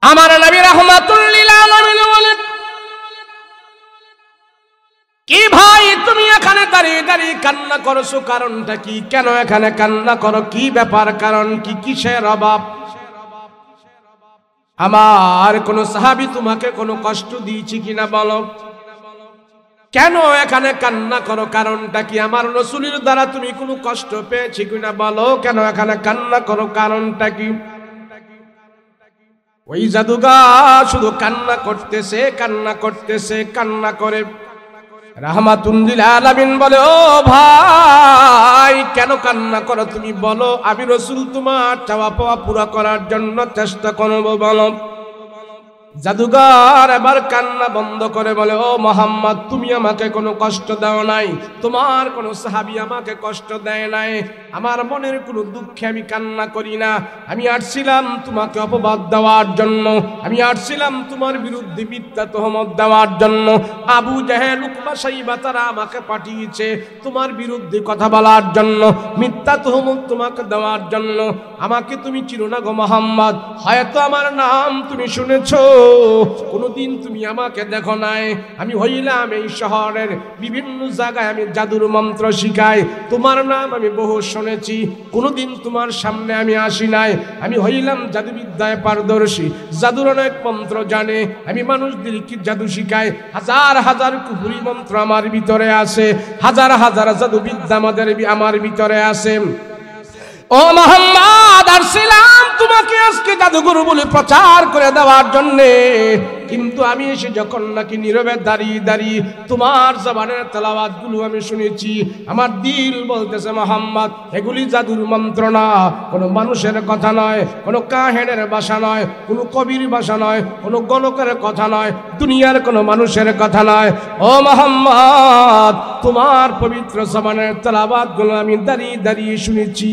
আমার নবী রাহমাতুল লিল আলামিন বলেন, কি ভাই তুমি এখানে দাঁড়িয়ে দাঁড়িয়ে কান্না করছো, কারণটা কি? কেন এখানে কান্না করো? কি ব্যাপার? কারণ কি? কিসের অভাব? আমার কোন সাহাবী তোমাকে কোনো কষ্ট দিয়েছি কিনা বলো? কেন এখানে কান্না করো? কারণটা কি? আমার রাসূলের দ্বারা তুমি কোনো কষ্ট পেয়েছি কিনা বলো? কেন এখানে কান্না করো? কারণটা কি? ওই জাদুঘর শুধু কান্না করতেছে, কান্না করতেছে, কান্না করে। রাহমাতুল লিল আলামিন বলে, ও ভাই কেন কান্না করো তুমি বলো, আমি রাসূল তোমার চাওয়া পাওয়া পুরো করার জন্য চেষ্টা করব, বলো। জাদুঘর এবার কান্না বন্ধ করে বলে, ও মুহাম্মদ তুমি আমাকে কোনো কষ্ট দাও নাই, তোমার কোনো সাহাবী আমাকে কষ্ট দেয় নাই, আমার মনের কোনো দুঃখে আমি কান্না করি না। আমি আসছিলাম তোমাকে অপবাদ দেওয়ার জন্য, আমি আসছিলাম তোমার বিরুদ্ধে মিথ্যা তহমত দেওয়ার জন্য। আবু জাহেল, উকবা, সাইবা তারা আমাকে পাঠিয়েছে তোমার বিরুদ্ধে কথা বলার জন্য, মিথ্যা তহমত তোমাকে দেওয়ার জন্য। আমাকে তুমি চিনো না গো মুহাম্মদ, হয়তো আমার নাম তুমি শুনেছো, কোনদিন তুমি আমাকে দেখো নাই। আমি হইলাম এই শহরের বিভিন্ন জায়গায় আমি জাদুর মন্ত্র শিখাই, তোমার নাম আমি বহু শুনেছি, কোনদিন তোমার সামনে আমি আসি নাই। আমি হইলাম জাদুবিদ্যায় পারদর্শী, জাদুর অনেক মন্ত্র জানে, আমি মানুষদের কি জাদু শিখাই। হাজার হাজার কুফরি মন্ত্র আমার ভিতরে আছে, হাজার হাজার জাদুবিদ্যা আমার ভিতরে আছে। ও মুহাম্মদ, আসছিলাম তোমাকে আজকে জাদুগুরু বলে প্রচার করে দেওয়ার জন্যে, কিন্তু আমি এসে যখন নাকি নীরবে দাঁড়িয়ে দাঁড়িয়ে তোমার জবানের তেলাওয়াতগুলো আমি শুনেছি, আমার দিল বলতেছে মুহাম্মদ এগুলি জাদুর মন্ত্র না, কোনো মানুষের কথা নয়, কোনো কাহেনের ভাষা নয়, কোনো কবির ভাষা নয়, কোনো গণকের কথা নয়, দুনিয়ার কোনো মানুষের কথা নয়। ও মুহাম্মদ, তোমার পবিত্র জবানের তেলাওয়াতগুলো আমি দাঁড়িয়ে দাঁড়িয়ে শুনেছি,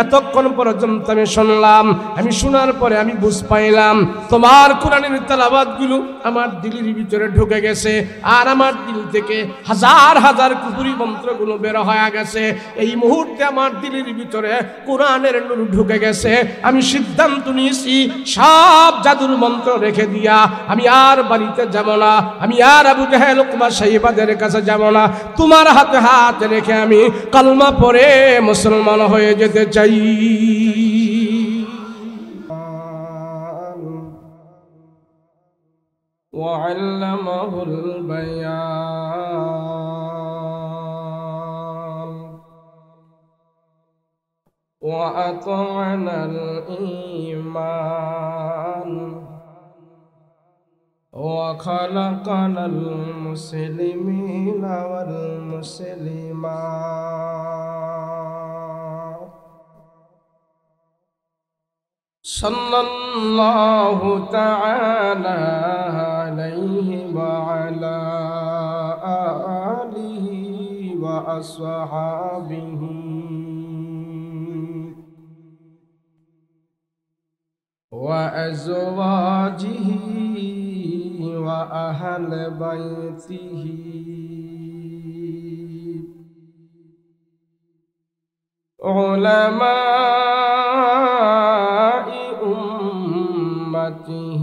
এতক্ষণ পর্যন্ত আমি শুনলাম। আমি শোনার পরে আমি বুঝ পাইলাম তোমার কোরআনের তেলাওয়াতগুলো আমার দিলের ভিতরে ঢুকে গেছে, আর আমার দিল থেকে হাজার হাজার কুফরি মন্ত্রগুলো বের হয়ে গেছে। এই মুহূর্তে আমার দিলের ভিতরে কোরআনের নূর ঢুকে গেছে। আমি সিদ্ধান্ত নিয়েছি সব জাদুর মন্ত্র রেখে দিয়া আমি আর বাড়িতে যাব না, আমি আর আবু জাহেল, উকবা, সাইবাদের কাছে যাব না, তোমার হাতে হাত রেখে আমি কালমা পড়ে মুসলমান হয়ে যেতে চাই। وعلمه البيان وأطعنا الإيمان وخلقنا المسلمين والمسلمات صلى الله تعالى عليه وعلى آله وأصحابه وأزواجه وأهل بيته علماء أمته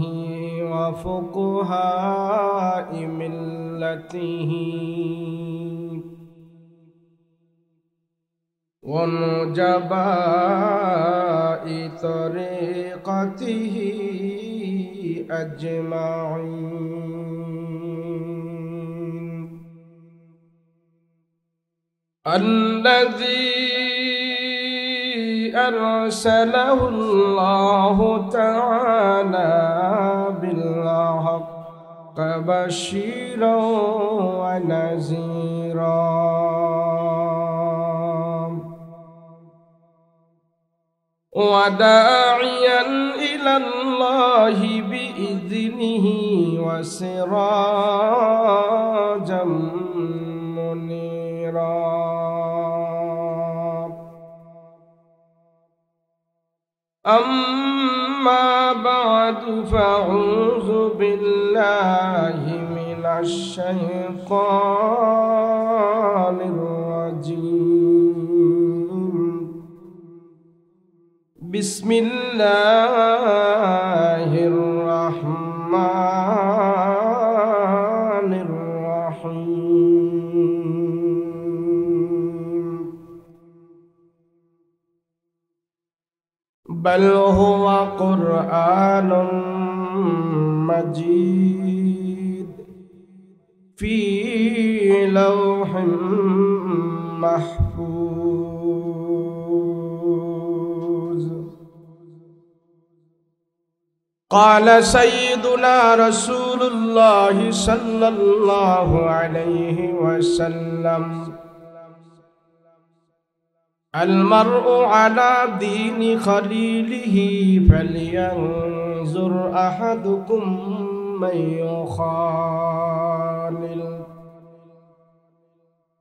وفقهاء ملته ونجباء طريقته أجمعين الذي أرسله الله تعالى بالحق بشيرا ونذيرا وداعيا إلى الله بإذنه وسراجا منيرا أما بعد فأعوذ بالله من الشيطان الرجيم بسم الله الرحمن بل هو قرآن مجيد في لوح محفوظ. قال سيدنا رسول الله صلى الله عليه وسلم: المرء على دين خليله فلينظر أحدكم من يخالل،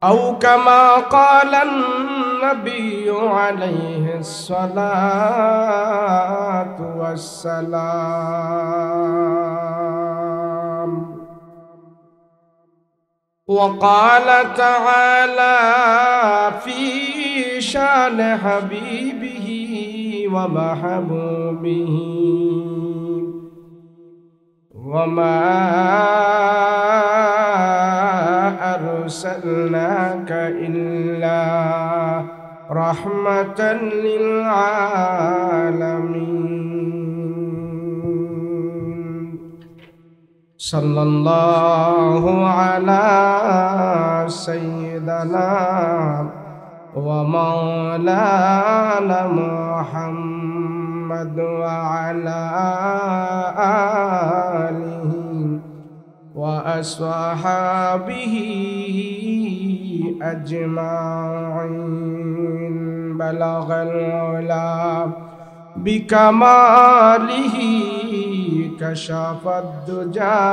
أو كما قال النبي عليه الصلاة والسلام. وقال تعالى في شان حبيبه ومحبوبه: وما أرسلناك إلا رحمة للعالمين. صلى الله على سيدنا ومولانا محمد وعلى آله وأصحابه أجمعين. بلغ العلا بكماله كشف الدجى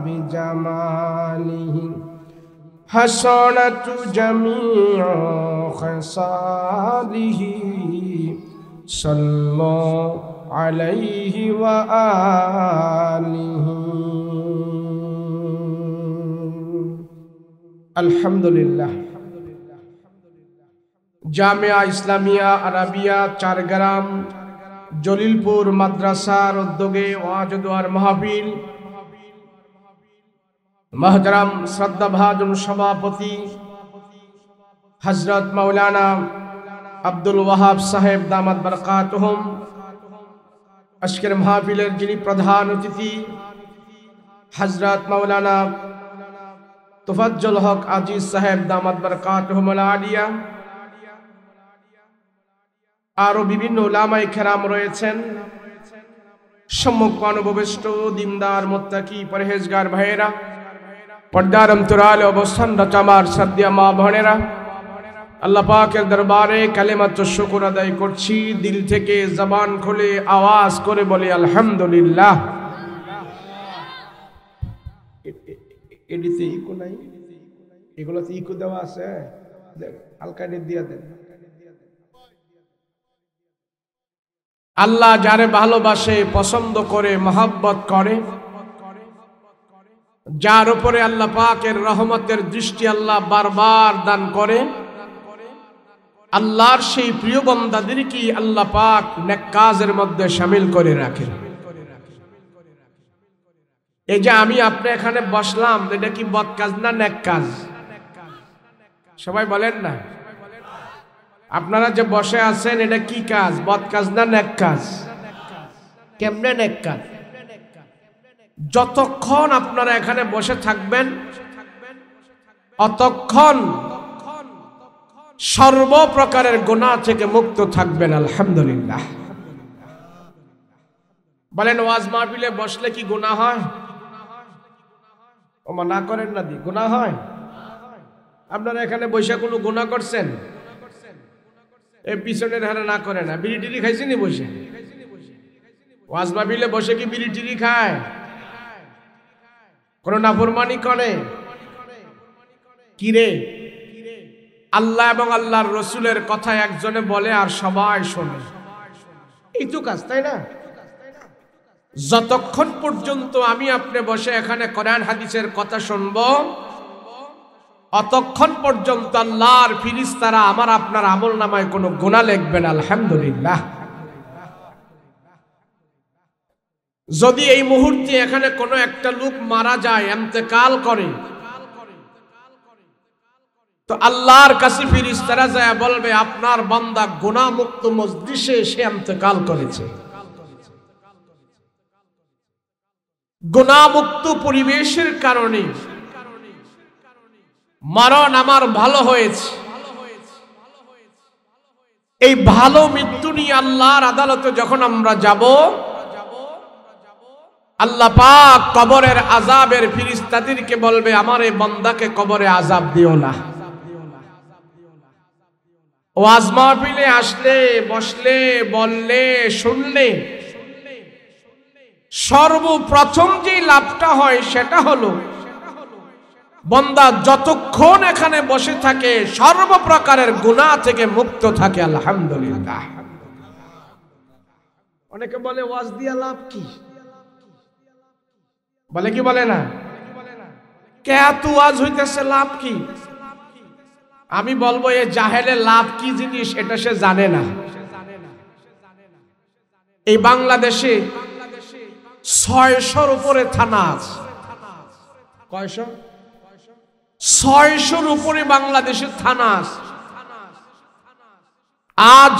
بجماله حسنت جميع خصاله. صلوا عليه وآله. আলহামদুলিল্লাহ। জামিয়া ইসলামিয়া আরাবিয়া চারগ্রাম জলিলপুর মাদ্রাসার উদ্যোগে ওয়াজ দোয়ার মাহফিল, মহতরম শ্রদ্ধাভাজন সভাপতি হযরত মাওলানা আব্দুল ওয়াহাব সাহেব দামাত বরকাতুহুম, আজকের মাহফিলের যিনি প্রধান অতিথি হযরত মাওলানা তোফাজ্জল হক আজিজ সাহেব দামাত বরকাতুহুমুল আলিয়া, আরো বিভিন্ন উলামায়ে কেরাম রয়েছেন, সম্মুখ অনুপবিষ্ট দিনদার মুত্তাকি পরহেজগার ভাইয়েরা, পর্দার অন্তরালে অবস্থানরত আমার শ্রদ্ধেয় মা বোনেরা, আল্লাহ পাকের দরবারে কালেমাত শুকর আদায় করছি, দিল থেকে জবান খুলে আওয়াজ করে বলি আলহামদুলিল্লাহ। এডিতে ইকো নাই, এগুলোতে ইকো দেওয়া আছে, হালকা দিয়ে দেন। আল্লাহ যারে ভালোবাসে, পছন্দ করে, মহব্বত করে, যার উপরে আল্লাহ পাকের রহমতের দৃষ্টি আল্লাহ বারবার দান করে, আল্লাহর সেই প্রিয় বান্দাদেরকে আল্লাহ পাক নেক কাজের মধ্যে শামিল করে রাখেন। এই যে আমি আপনি এখানে বসলাম, এটা কি বদ কাজ না নেক কাজ? সবাই বলেন না। আপনারা যে বসে আছেন, এটা কি কাজ? বদ কাজ না নেক কাজ? কেমনে নেক কাজ? যতক্ষণ আপনারা এখানে বসে থাকবেন, অতক্ষণ সর্বপ্রকারের গুনাহ থেকে মুক্ত থাকবেন। আলহামদুলিল্লাহ। বলেন, ওয়াজ মাহফিলে বসলে কি গুনাহ হয়? ও না করেন না, দি গুনাহ হয়? আপনারা এখানে বসে কোনো গুনাহ করছেন? এই পিছনের হারে না করে না। বিড়ি টিড়ি খাইছেনি বসে? ওয়াজ মাহফিলে বসে কি বিড়ি টিড়ি খায়? কোন নাফরমানি করে? কিরে, আল্লাহ এবং আল্লাহর রসুলের কথা একজনে বলে আর সবাই শোনে, এই তো কাজ, তাই না? যতক্ষণ পর্যন্ত আমি আপনি বসে এখানে কোরআন হাদিসের কথা শুনব, অতক্ষণ পর্যন্ত আল্লাহর ফেরেশতারা আমার আপনার আমলনামায় কোনো গুনাহ লিখবেন। আলহামদুলিল্লাহ। যদি এই মুহূর্তে এখানে কোনো একটা লোক মারা যায়, ইন্তেকাল করে, তো আল্লাহর কাছে ফেরেশতারা যায় বলবে আপনার বান্দা গুনাহমুক্ত মজলিসে সে ইন্তেকাল করেছে, গুনাহমুক্ত পরিবেশের কারণে মরণ আমার ভালো হয়েছে। এই ভালো মৃত্যু নিয়ে আল্লাহর আদালতে যখন আমরা যাব, আল্লাহ পাক কবরের আযাবের ফেরেশতাদেরকে বলবে আমার এই বান্দাকে কবরে আযাব দিও না। ওয়াজ মাহফিলে আসলে, বসলে, বললে, শুনলে সর্বপ্রথম যে লাভটা হয় সেটা হলো বান্দা যতক্ষণ এখানে বসে থাকে সর্বপ্রকারের গুনাহ থেকে মুক্ত থাকে। আলহামদুলিল্লাহ। অনেকে বলে ওয়াজ দিয়া লাভ কি, বলে কি বলে না, কেত ওয়াজ হইতেছে লাভ কি? আমি বলবো এ জাহেলে লাভ কি জিনিস এটা সে জানে না। এই বাংলাদেশে 600-র উপরে থানা আছে। কয়শো? 600-র উপরে বাংলাদেশে থানা আছে। আজ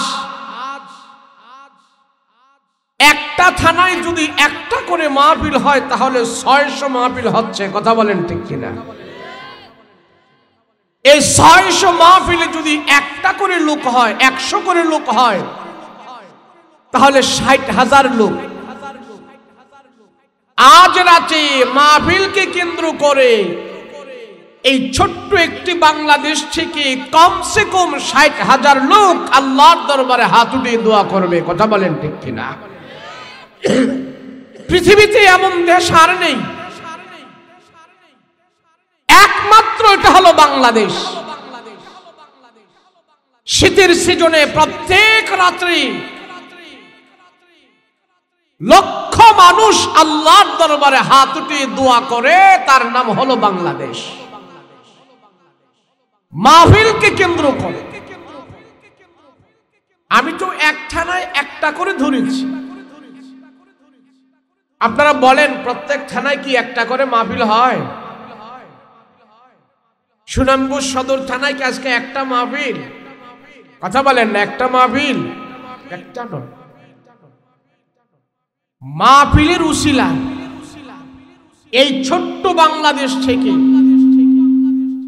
একটা থানায় যদি একটা করে মাহফিল হয় তাহলে 600 মাহফিল হচ্ছে। কথা বলেন ঠিক কিনা? এই 600 মাহফিলে যদি একটা করে লোক হয়, 100 করে লোক হয় তাহলে 60,000 লোক। আজ রাতে মাহফিলকে কেন্দ্র করে এই ছোট্ট একটি বাংলাদেশ থেকে কমসে কম 60,000 লোক আল্লাহর দরবারে হাত উঠিয়ে দোয়া করবে। কথা বলেন ঠিক কিনা? পৃথিবীতে এমন দেশ আর নেই, একমাত্র এটা হলো বাংলাদেশ। শীতের সিজনে প্রত্যেক রাত্রি লক্ষ মানুষ আল্লাহর দরবারে হাত উঠিয়ে দোয়া করে, তার নাম হলো বাংলাদেশ। মাহফিলকে কেন্দ্র করে আমি তো এক থানায় একটা করে ধরেছি। আপনারা বলেন প্রত্যেক থানায় কি একটা করে মাহফিল হয়? সুনামগঞ্জ সদর থানায় কি আজকে একটা মাহফিল? কথা বলেন না, একটা মাহফিল? একটা নয়। মাহফিলের উসিলা এই ছোট্ট বাংলাদেশ থেকে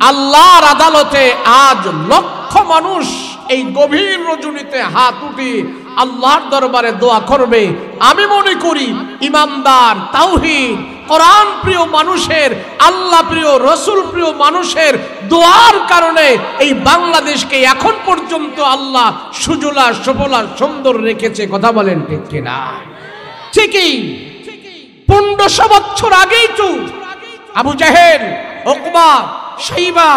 আল্লাহর আদালতে আজ লক্ষ মানুষ এই গভীর রজনীতে হাত উঠিয়ে আল্লাহর দরবারে দোয়া করবে। আমি মনে করি ইমানদার, তাওহীদ, কোরআন প্রিয় মানুষের, আল্লাহ প্রিয়, রসুল প্রিয় মানুষের দোয়ার কারণে এই বাংলাদেশকে এখন পর্যন্ত আল্লাহ সুজলা সবলা সুন্দর রেখেছে। কথা বলেন ঠিক কিনা? ঠিকই 1500 বছর আগেই তো আবু জাহেল, উকবা, শাইবা,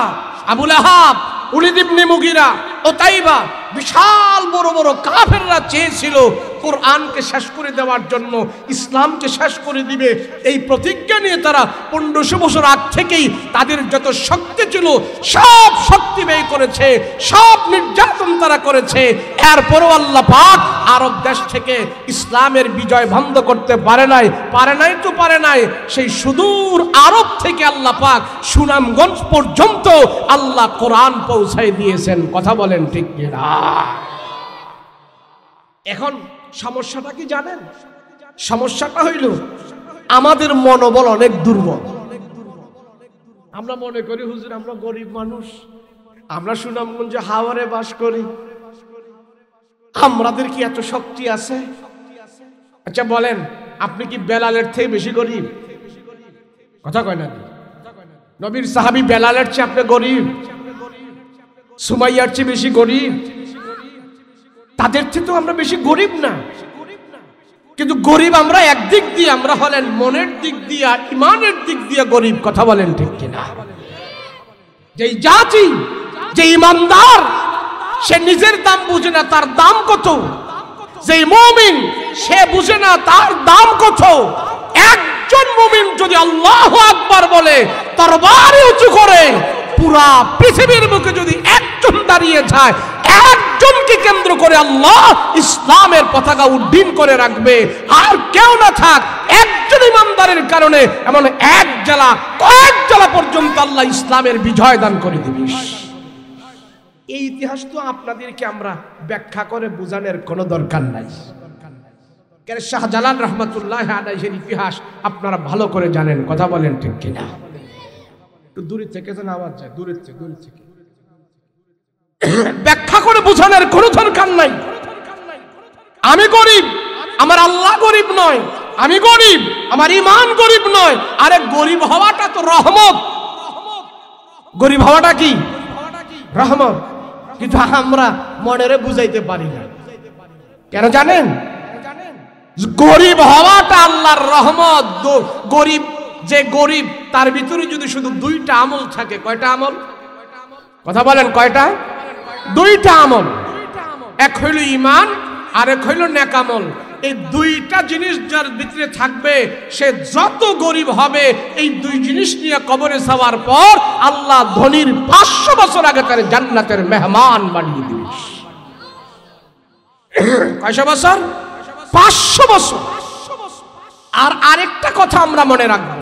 আবু লাহাব, ওলীদ ইবনে মুগীরা, উতাইবা, বিশাল বড় বড় কাফেররা চেয়েছিল কোরআনকে শেষ করে দেওয়ার জন্য, ইসলামকে শেষ করে দিবে। এই প্রতিজ্ঞা নিয়ে তারা 1500 বছর আগ থেকেই তাদের যত শক্তি ছিল সব শক্তি ব্যয় করেছে, সব নির্যাতন তারা করেছে। এরপরও আল্লাহ পাক আরব দেশ থেকে ইসলামের বিজয় বন্ধ করতে পারে নাই। পারে নাই। সেই সুদূর আরব থেকে আল্লাহ পাক সুনামগঞ্জ পর্যন্ত আল্লাহ কোরআন পৌঁছায় দিয়েছেন। কথা বলেন ঠিক কিনা? এখন সমস্যাটা কি জানেন? সমস্যাটা হইল আমাদের মনোবল অনেক দুর্বল। আমরা মনে করি হুজুর আমরা গরিব মানুষ, আমরা সুনামগঞ্জে হাওরে বাস করি, আমাদের কি এত শক্তি আছে? আচ্ছা বলেন, আপনি কি বেলালের থেকে বেশি গরিব? কথা কয় না? নবীর সাহাবী বেলালের চেয়ে আপনি গরিব? সুমাইয়ার চেয়ে বেশি গরিব? তাদের থেকে তো আমরা বেশি গরিব না, কিন্তু গরিব আমরা একদিক দিয়ে, আমরা হলেন মনের দিক দিয়ে, ইমানের দিক দিয়ে গরিব। কথা বলেন ঠিক কিনা? যেই জাতি, যে ইমানদার, সে নিজের দাম বুঝে না তার দাম কত। যেই মুমিন সে বুঝে না তার দাম কত। একজন মুমিন যদি আল্লাহু আকবার বলে, তরবারি উঁচু করে, পুরা পৃথিবীর বুকে যদি একজন দাঁড়িয়ে যায়, একজনকে কেন্দ্র করে আল্লাহ ইসলামের পতাকা উড্ডীন করে রাখবে। আর কেউ না থাক, একজন ইমানদারের কারণে এমন এক জেলা, কয়েক জেলা পর্যন্ত আল্লাহ ইসলামের বিজয় দান করে দিবে। এই ইতিহাস তো আপনাদেরকে আমরা ব্যাখ্যা করে বোঝানোর কোনো দরকার নাই। কেন শাহজালাল রহমতুল্লাহ আলাইহির ইতিহাস আপনারা ভালো করে জানেন, কথা বলেন ঠিক কিনা? একটু দূরে থেকে যেন আওয়াজ যায়, দূরে থেকে ব্যাখ্যা করে বোঝানোর কোনো দরকার নাই। আমি গরিব, আমার আল্লাহ গরিব নয়। আমি গরিব, আমার ঈমান গরিব নয়। আরে গরিব হওয়াটা তো রহমত। গরিব হওয়াটা কি? রহমত। কিন্তু আমরা মনেরে বুঝাইতে পারি না। কেন জানেন? গরিব হওয়াটা আল্লাহর রহমত। গরিব যে গরিব, তার ভিতরে যদি শুধু দুইটা আমল থাকে, কয়টা আমল? কথা বলেন, কয়টা? দুইটা আমল। এক হইল ঈমান, আর এক হইল নেক আমল। এই দুইটা জিনিস যার ভিতরে থাকবে, সে যত গরিব হবে, এই দুই জিনিস নিয়ে কবরে যাওয়ার পর আল্লাহ ধনীর 500 বছর আগে তার জান্নাতের মেহমান বানিয়ে দিবে। কয়শো বছর? 500 বছর। আর আরেকটা কথা আমরা মনে রাখবো,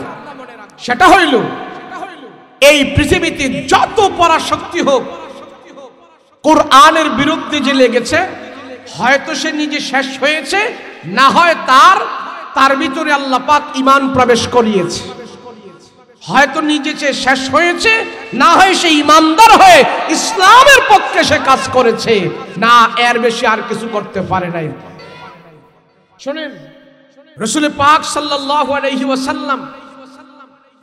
সেটা হইল এই পৃথিবীতে যত পরাশক্তি হোক, কোরআনের বিরুদ্ধে যে লেগেছে, হয়তো সে নিজে শেষ হয়েছে, না হয় তার ভিতরে আল্লাহ পাক ঈমান প্রবেশ করিয়েছে। হয়তো নিজে শেষ হয়েছে, না হয় সে ঈমানদার হয়ে ইসলামের পক্ষে সে কাজ করেছে, না এর বেশি আর কিছু করতে পারে নাই। শুনেন, রাসূল পাক সাল্লাল্লাহু আলাইহি ওয়াসাল্লাম,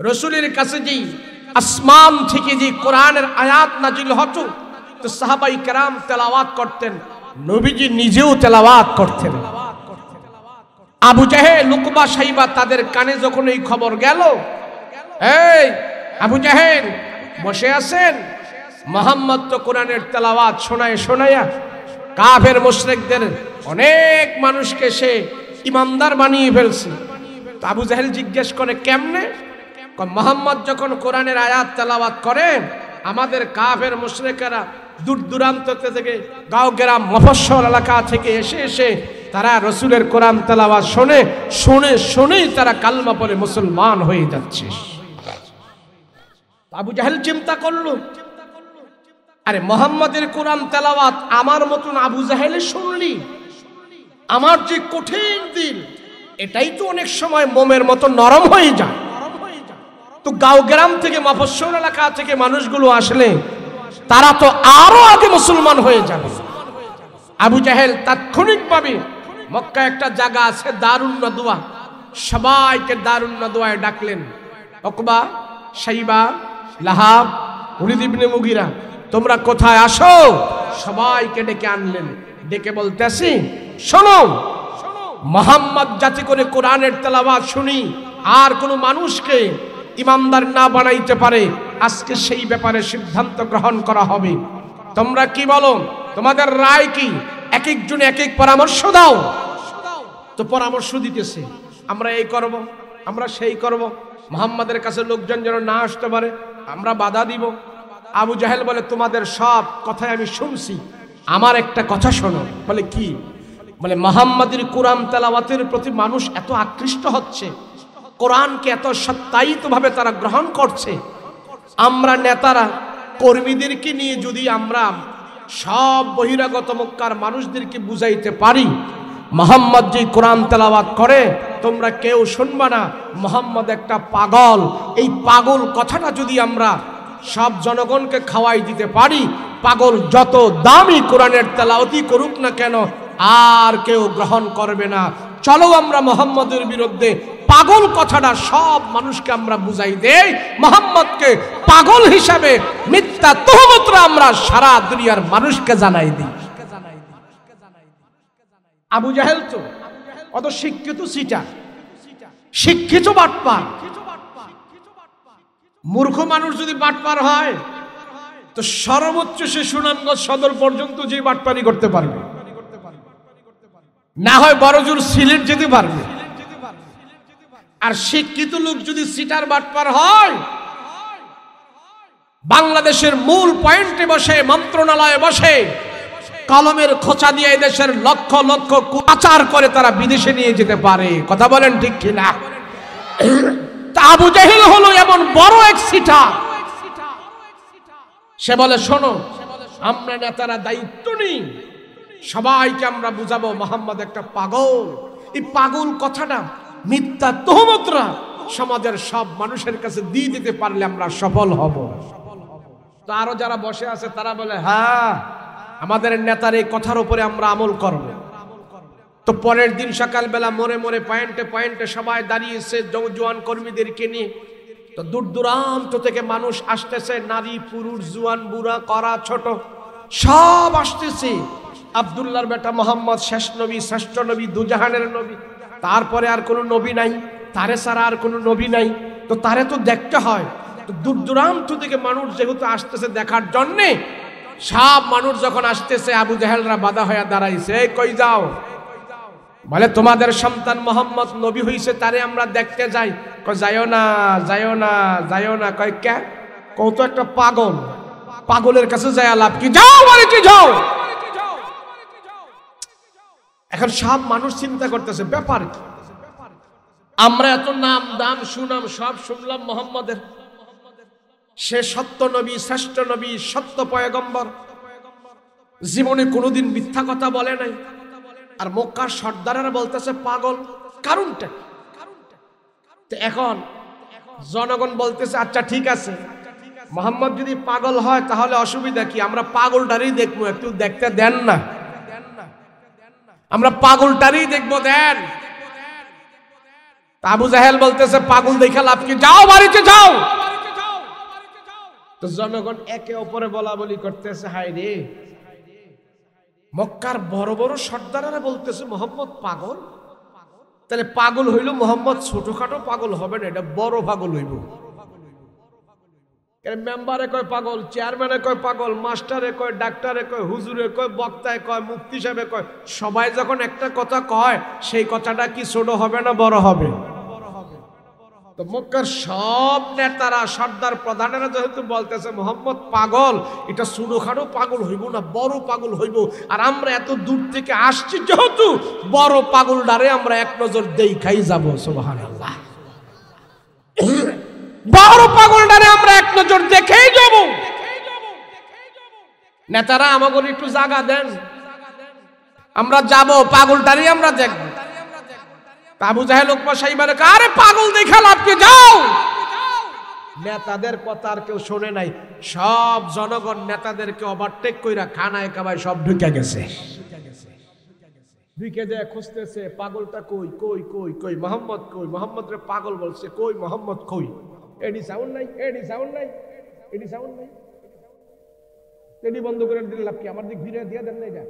রাসূলের কাছে যে আসমান থেকে যে কোরআনের আয়াত নাজিল হতো, তো সাহাবাই কেরাম তেলাওয়াত করতেন, নবীজি নিজেও তেলাওয়াত করতেন। আবু জাহেল, উকবা, শাইবা তাদের কানে যখন এই খবর গেল, এই আবু জাহেল বসে আছেন, মুহাম্মদ তো কোরআনের তেলাওয়াত শোনায়া কাফের মুশরিকদের অনেক মানুষকে সে ইমানদার বানিয়ে ফেলছে। তো আবু জাহেল জিজ্ঞেস করে, কেমনে? মুহাম্মদ যখন কোরআনের আয়াত তেলাওয়াত করে, আমাদের কাফের মুশরিকেরা দূর দূরান্ত থেকে, গাঁও গ্রাম মফস্বল এলাকা থেকে এসে তারা রসুলের কোরআন তেলাওয়াত শুনেই তারা কালমা পড়ে মুসলমান হয়ে যাচ্ছে। আবু জাহেল চিন্তা করলো, আরে মুহাম্মাদের কোরআন তেলাওয়াত আমার মতন আবু জাহেলে শুনলি, আমার যে কঠিন দিল, এটাই তো অনেক সময় মোমের মতো নরম হয়ে যায়। তো গাঁও গ্রাম থেকে মফস্বল এলাকা থেকে মানুষগুলো আসলে তারা তো আরো আগে মুসলমান হয়ে যাবে। আবু জাহেল তাৎক্ষণিকভাবে মক্কা একটা জায়গা আছে দারুন নাদওয়া, সবাইকে দারুন নাদওয়ায় ডাকলেন। উকবা, শাইবা, লাহাব, ওলীদ ইবনে মুগীরা, তোমরা কোথায় আসো? সবাইকে ডেকে আনলেন। ডেকে বলতেছি, শোনো, মুহাম্মদ যাতে করে কোরআনের তেলাওয়াত শুনি আর কোনো মানুষকে ইমানদার না বানাইতে পারে, আজকে সেই ব্যাপারে সিদ্ধান্ত গ্রহণ করা হবে। তোমরা কি বলো? তোমাদের রায় কি? এক একজন এক এক পরামর্শ দাও। তো পরামর্শ দিতেছে, আমরা এই করব, আমরা সেই করব, মুহাম্মাদের কাছে লোকজন যেন না আসতে পারে আমরা বাধা দিব। আবু জাহেল বলে, তোমাদের সব কথাই আমি শুনছি, আমার একটা কথা শোনো। বলে কি? বলে মুহাম্মাদের কোরআন তেলাওয়াতের প্রতি মানুষ এত আকৃষ্ট হচ্ছে, কোরআনকে এত সত্যায়িতভাবে তারা গ্রহণ করছে, আমরা নেতারা কর্মীদেরকে নিয়ে যদি আমরা সব বহিরাগত মক্কার মানুষদেরকে বুঝাইতে পারি মুহাম্মদ যে কোরআন তেলাওয়াত করে, তোমরা কেউ শুনবা না, মুহাম্মদ একটা পাগল। এই পাগল কথাটা যদি আমরা সব জনগণকে খাওয়াই দিতে পারি, পাগল যত দামি কোরআনের তেলাওয়াতই করুক না কেন, আর কেউ গ্রহণ করবে না। চলো আমরা মুহাম্মদের বিরুদ্ধে পাগল কথাটা সব মানুষকে আমরা বুঝাই দেই, মুহাম্মদকে পাগল হিসাবে মিথ্যা তুহমতরা আমরা সারা দুনিয়ার মানুষকে জানাই দিই। আবু জাহেল তো অত শিক্ষিত সিটা, শিক্ষিত বাটপার। মূর্খ মানুষ যদি বাটপার হয়, তো সর্বোচ্চ সে সুনামগঞ্জ সদর পর্যন্ত যে বাটপারি করতে পারবে, না হয় বড়জোর সিলেট যেতে পারবে। আর শিক্ষিত লোক যদি সিটার বাটপার হয়, বাংলাদেশের মূল পয়েন্টে বসে, মন্ত্রণালয়ে বসে কলমের খোঁচা দিয়ে দেশের লক্ষ লক্ষ পাচার করে তারা বিদেশে নিয়ে যেতে পারে। কথা বলেন ঠিক কিনা? আবু জাহেল হলো এমন বড় এক সিটা। সে বলে, শোনো, আমরা নেতারা দায়িত্ব নিই, সবাইকে আমরা বুঝাবো মোহাম্মদ একটা পাগল। এই পাগল কথাটা, মিথ্যা তহমতরা সমাজের সব মানুষের কাছে দিয়ে দিতে পারলে আমরা সফল হব। তো আরো যারা বসে আছে তারা বলে, হ্যাঁ আমাদের নেতার এই কথার উপরে আমরা আমল করব। তো পরের দিন সকালবেলা মোড়ে মোড়ে পয়েন্টে পয়েন্টে সবাই দাঁড়িয়েছে জওয়ান কর্মীদেরকে নিয়ে। তো দূর দূরান্ত থেকে মানুষ আসতেছে, নারী পুরুষ জুয়ান বুড়া করা ছোট সব আসতেছে। আব্দুল্লাহর বেটা মোহাম্মদ শেষ নবী, শ্রেষ্ঠ নবী, দুজাহানের নবী, তারপরে আর কোনো নবী নাই, তারে ছাড়া আর কোনো নবী নাই। তো তারে তো দেখতে হয়। তো দূর দূরান্ত থেকে মানুষ যেহেতু আসতেছে দেখার জন্যে, সব মানুষ যখন আসতেছে আবু জাহেলরা বাধা হয়ে দাঁড়াইছে, কই যাও? বলে তোমাদের সন্তান মোহাম্মদ নবী হইছে, তারে আমরা দেখতে যাই। কয় যাইও না, যাইও না, যাইও না। কয় কে? কত একটা পাগল, পাগলের কাছে যায় লাভ কি? যাও বাড়িতে যাও। এখন সব মানুষ চিন্তা করতেছে ব্যাপার কি, আমরা এত নাম দাম সুনাম সব শুনলাম মোহাম্মদের, সে সত্য নবী, শ্রেষ্ঠ নবী, সত্য পয়গম্বর, জীবনে কোনোদিন মিথ্যা কথা বলে নাই, আর মক্কার সর্দারেরা বলতেছে পাগল। কারণটা এখন জনগণ বলতেছে আচ্ছা ঠিক আছে, মোহাম্মদ যদি পাগল হয় তাহলে অসুবিধা কি? আমরা পাগলটারই দেখবো, একটু দেখতে দেন না, আমরা পাগলটারই দেখবো, দেন। আবু জাহেল বলতেছে পাগল দেখা লাভ কি? যাও বাড়িতে যাও। তো জনগণ একে অপরে বলা বলি করতেছে, হায় রে, মক্কার বড় বড় সর্দারেরা বলতেছে মোহাম্মদ পাগল। তাহলে পাগল হইল মোহাম্মদ ছোটখাটো পাগল হবে না, এটা বড় পাগল হইব। মেম্বারে কয় পাগল, চেয়ারম্যানে কয় পাগল, মাস্টারে কয়, ডাক্তারে কয়, হুজুরে কয়, বক্তায় কয়, মুফতি সাহেবে কয়, সবাই যখন একটা কথা কয় সেই কথাটা কি ছোট হবে না বড় হবে? তো মক্কার সব নেতারা, সর্দার প্রধানেরা যেহেতু বলতেছে মোহাম্মদ পাগল, এটা ছোটখাটো পাগল হইব না, বড় পাগল হইব। আর আমরা এত দূর থেকে আসছি যেহেতু, বড় পাগলটারে আমরা এক নজর দেখাই যাব। সুবহানাল্লাহ, বড় পাগলটারে আমরা এক নজর দেখেই যাব। নেতারা আমাকে একটু জায়গা দেন, আমরা যাব, পাগলটারই আমরা দেখব। আবু জাহেল লোকমা সাইবারে আরে পাগল দেখা লাভ কি? যাও। নেতাদের কথা আর কেউ শোনে নাই, সব জনগণ নেতাদেরকে ওভারটেক কইরা খানায় কাবায় সব ঢুকে গেছে। ঢুকে যায় খুঁজতেছে পাগলটা কই কই কই কই, মোহাম্মদ কই? মোহাম্মদ রে পাগল বলছে, কই মোহাম্মদ কই? এডি সাউন্ড নাই, এডি সাউন্ড নাই, এডি সাউন্ড নাই। এডি বন্ধ করে দিলে লাভ কি? আমার দিক ফিরে দিয়ে দেন না, এটা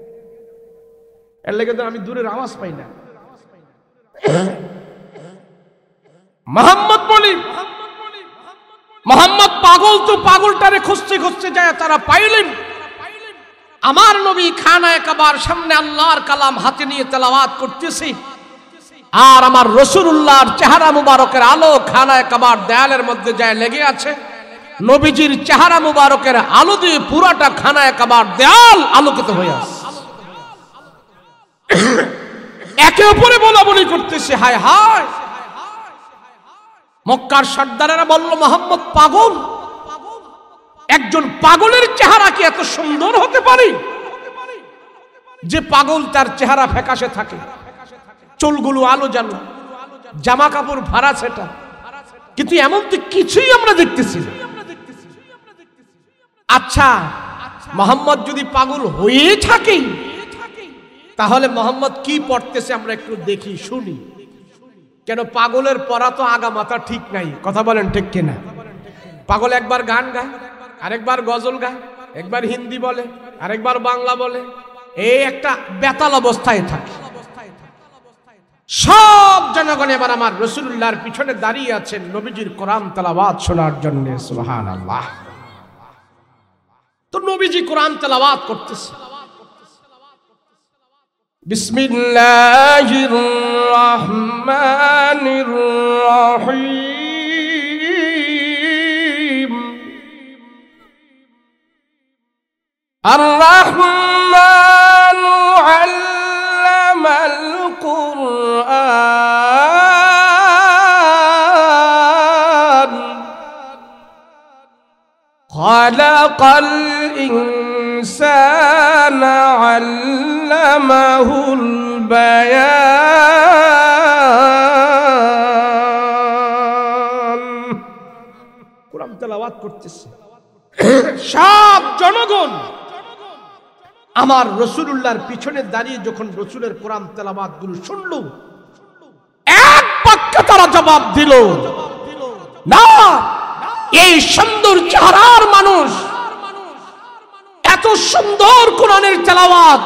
এর লেগে তো আমি দূরের আওয়াজ পাই না। মোহাম্মদ বলি, মোহাম্মদ পাগল। তো পাগলটারে খুঁজতে খুঁজতে যায় তারা পাইলেন। আমার নবী খানায়ে কাবার সামনে আল্লাহর কালাম হাতে নিয়ে তেলাওয়াত করতেছে, আর আমার রাসূলুল্লাহর চেহারা মুবারকের আলো খানায়ে কাবার দেয়ালের মধ্যে যায় লেগে আছে। নবীজির চেহারা মুবারকের আলো দিয়ে পুরাটা খানায়ে কাবার দেয়াল আলোকিত হয়ে আছে। একে অপরে বলা বলি করতেছে, হায় হায়। মক্কার সর্দারেরা বলল মোহাম্মদ পাগল। একজন পাগলের চেহারা কি এত সুন্দর হতে পারে? যে পাগল তার চেহারা ফ্যাকাশে থাকে, চুলগুলো আলো জানো, জামা কাপড় ভাড়া সেটা, কিন্তু এমন তো কিছুই আমরা দেখতেছি না। আচ্ছা, মোহাম্মদ যদি পাগল হয়ে থাকে তাহলে মোহাম্মদ কি পড়তেছে আমরা একটু দেখি শুনি। কেন পাগলের পড়া তো আগা মাথা ঠিক নাই, কথা বলেন ঠিক কিনা? পাগল একবার গান গায়, আরেকবার গজল গায়, একবার হিন্দি বলে, আরেকবার বাংলা বলে, এই একটা বেতাল অবস্থায় থাকে। সব জনগণ এবার আমার রাসূলুল্লাহর পিছনে দাঁড়িয়ে আছেন নবীজির কোরআন তেলাওয়াত শোনার জন্য। সুবহানাল্লাহ। তো নবীজি কোরআন তেলাওয়াত করতেছে। বিসমিল্লাহির রহমানির রহিম। আর রহমানু আল্লামাল কুরআন খালাকাল ইনসানা আল্লামাহুল বায়ান। কোরআন তেলাওয়াত করতেছে, সব জনগণ আমার রাসূলুল্লাহর পিছনে দাঁড়িয়ে যখন রাসূলের কোরআন তেলাওয়াত গুলো শুনল, এক বাক্যে তারা জবাব দিল, না, এই সুন্দর চেহারার মানুষ, এত সুন্দর কোরআনের তেলাওয়াত,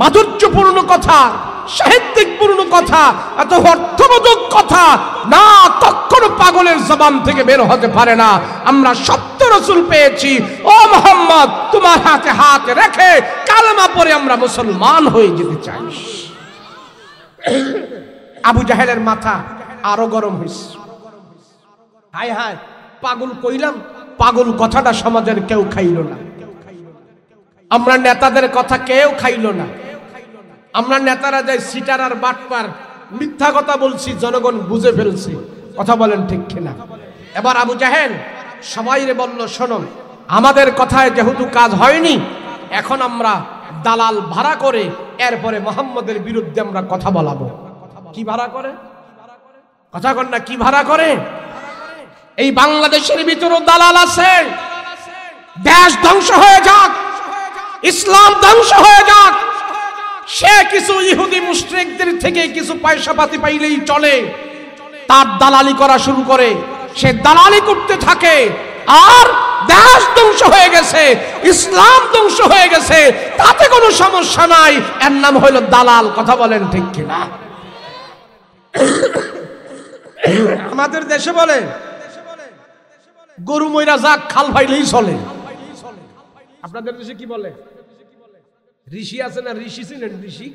মাধুর্যপূর্ণ কথা, সাহিত্যিকপূর্ণ কথা, এত অর্থবোধক কথা না কখনো পাগলের জবান থেকে বের হতে পারে না। আমরা সত্য রাসূল পেয়েছি, ও মুহাম্মদ তোমার হাতে হাত রেখে কালেমা পড়ে আমরা মুসলমান হয়ে যেতে চাই। আবু জাহেলের মাথা আরো গরম হয়েছে। হায় হায়, পাগল কইলাম, পাগল কথাটা সমাজের কেউ খাইল না। আমরা নেতাদের কথা কেউ খাইল না। আমরা নেতারা যাই সিটার আর বাটপার, মিথ্যা কথা বলছি, জনগণ বুঝে ফেলছি। কথা বলেন ঠিক কিনা? এবার আবু জাহেল সবাইরে বলল, শোনো, আমাদের কথায় যেহেতু কাজ হয়নি, এখন আমরা দালাল ভাড়া করে এরপরে মুহাম্মদের বিরুদ্ধে আমরা কথা বলাবো। কি ভাড়া করে? কথা কন না, কি ভাড়া করে? এই বাংলাদেশের ভিতরও দালাল আছে। দেশ ধ্বংস হয়ে যাক, ইসলাম ধ্বংস হয়ে যাক, সে কিছু ইহুদি মুশরিকদের থেকে কিছু পয়সা পাতি পাইলেই চলে, তার দালালি করা শুরু করে, সে দালালি করতে থাকে। আর দেশ ধ্বংস হয়ে গেছে, ইসলাম ধ্বংস হয়ে গেছে, তাতে কোনো সমস্যা নাই, এর নাম হলো দালাল। কথা বলেন ঠিক কিনা? আমাদের দেশে বলে গরু মইরা যাক, খাল ভাইলেই চলে। আপনাদের দেশে কি বলে? ঋষি আছে না? ঋষি ছিলেন ঋষি।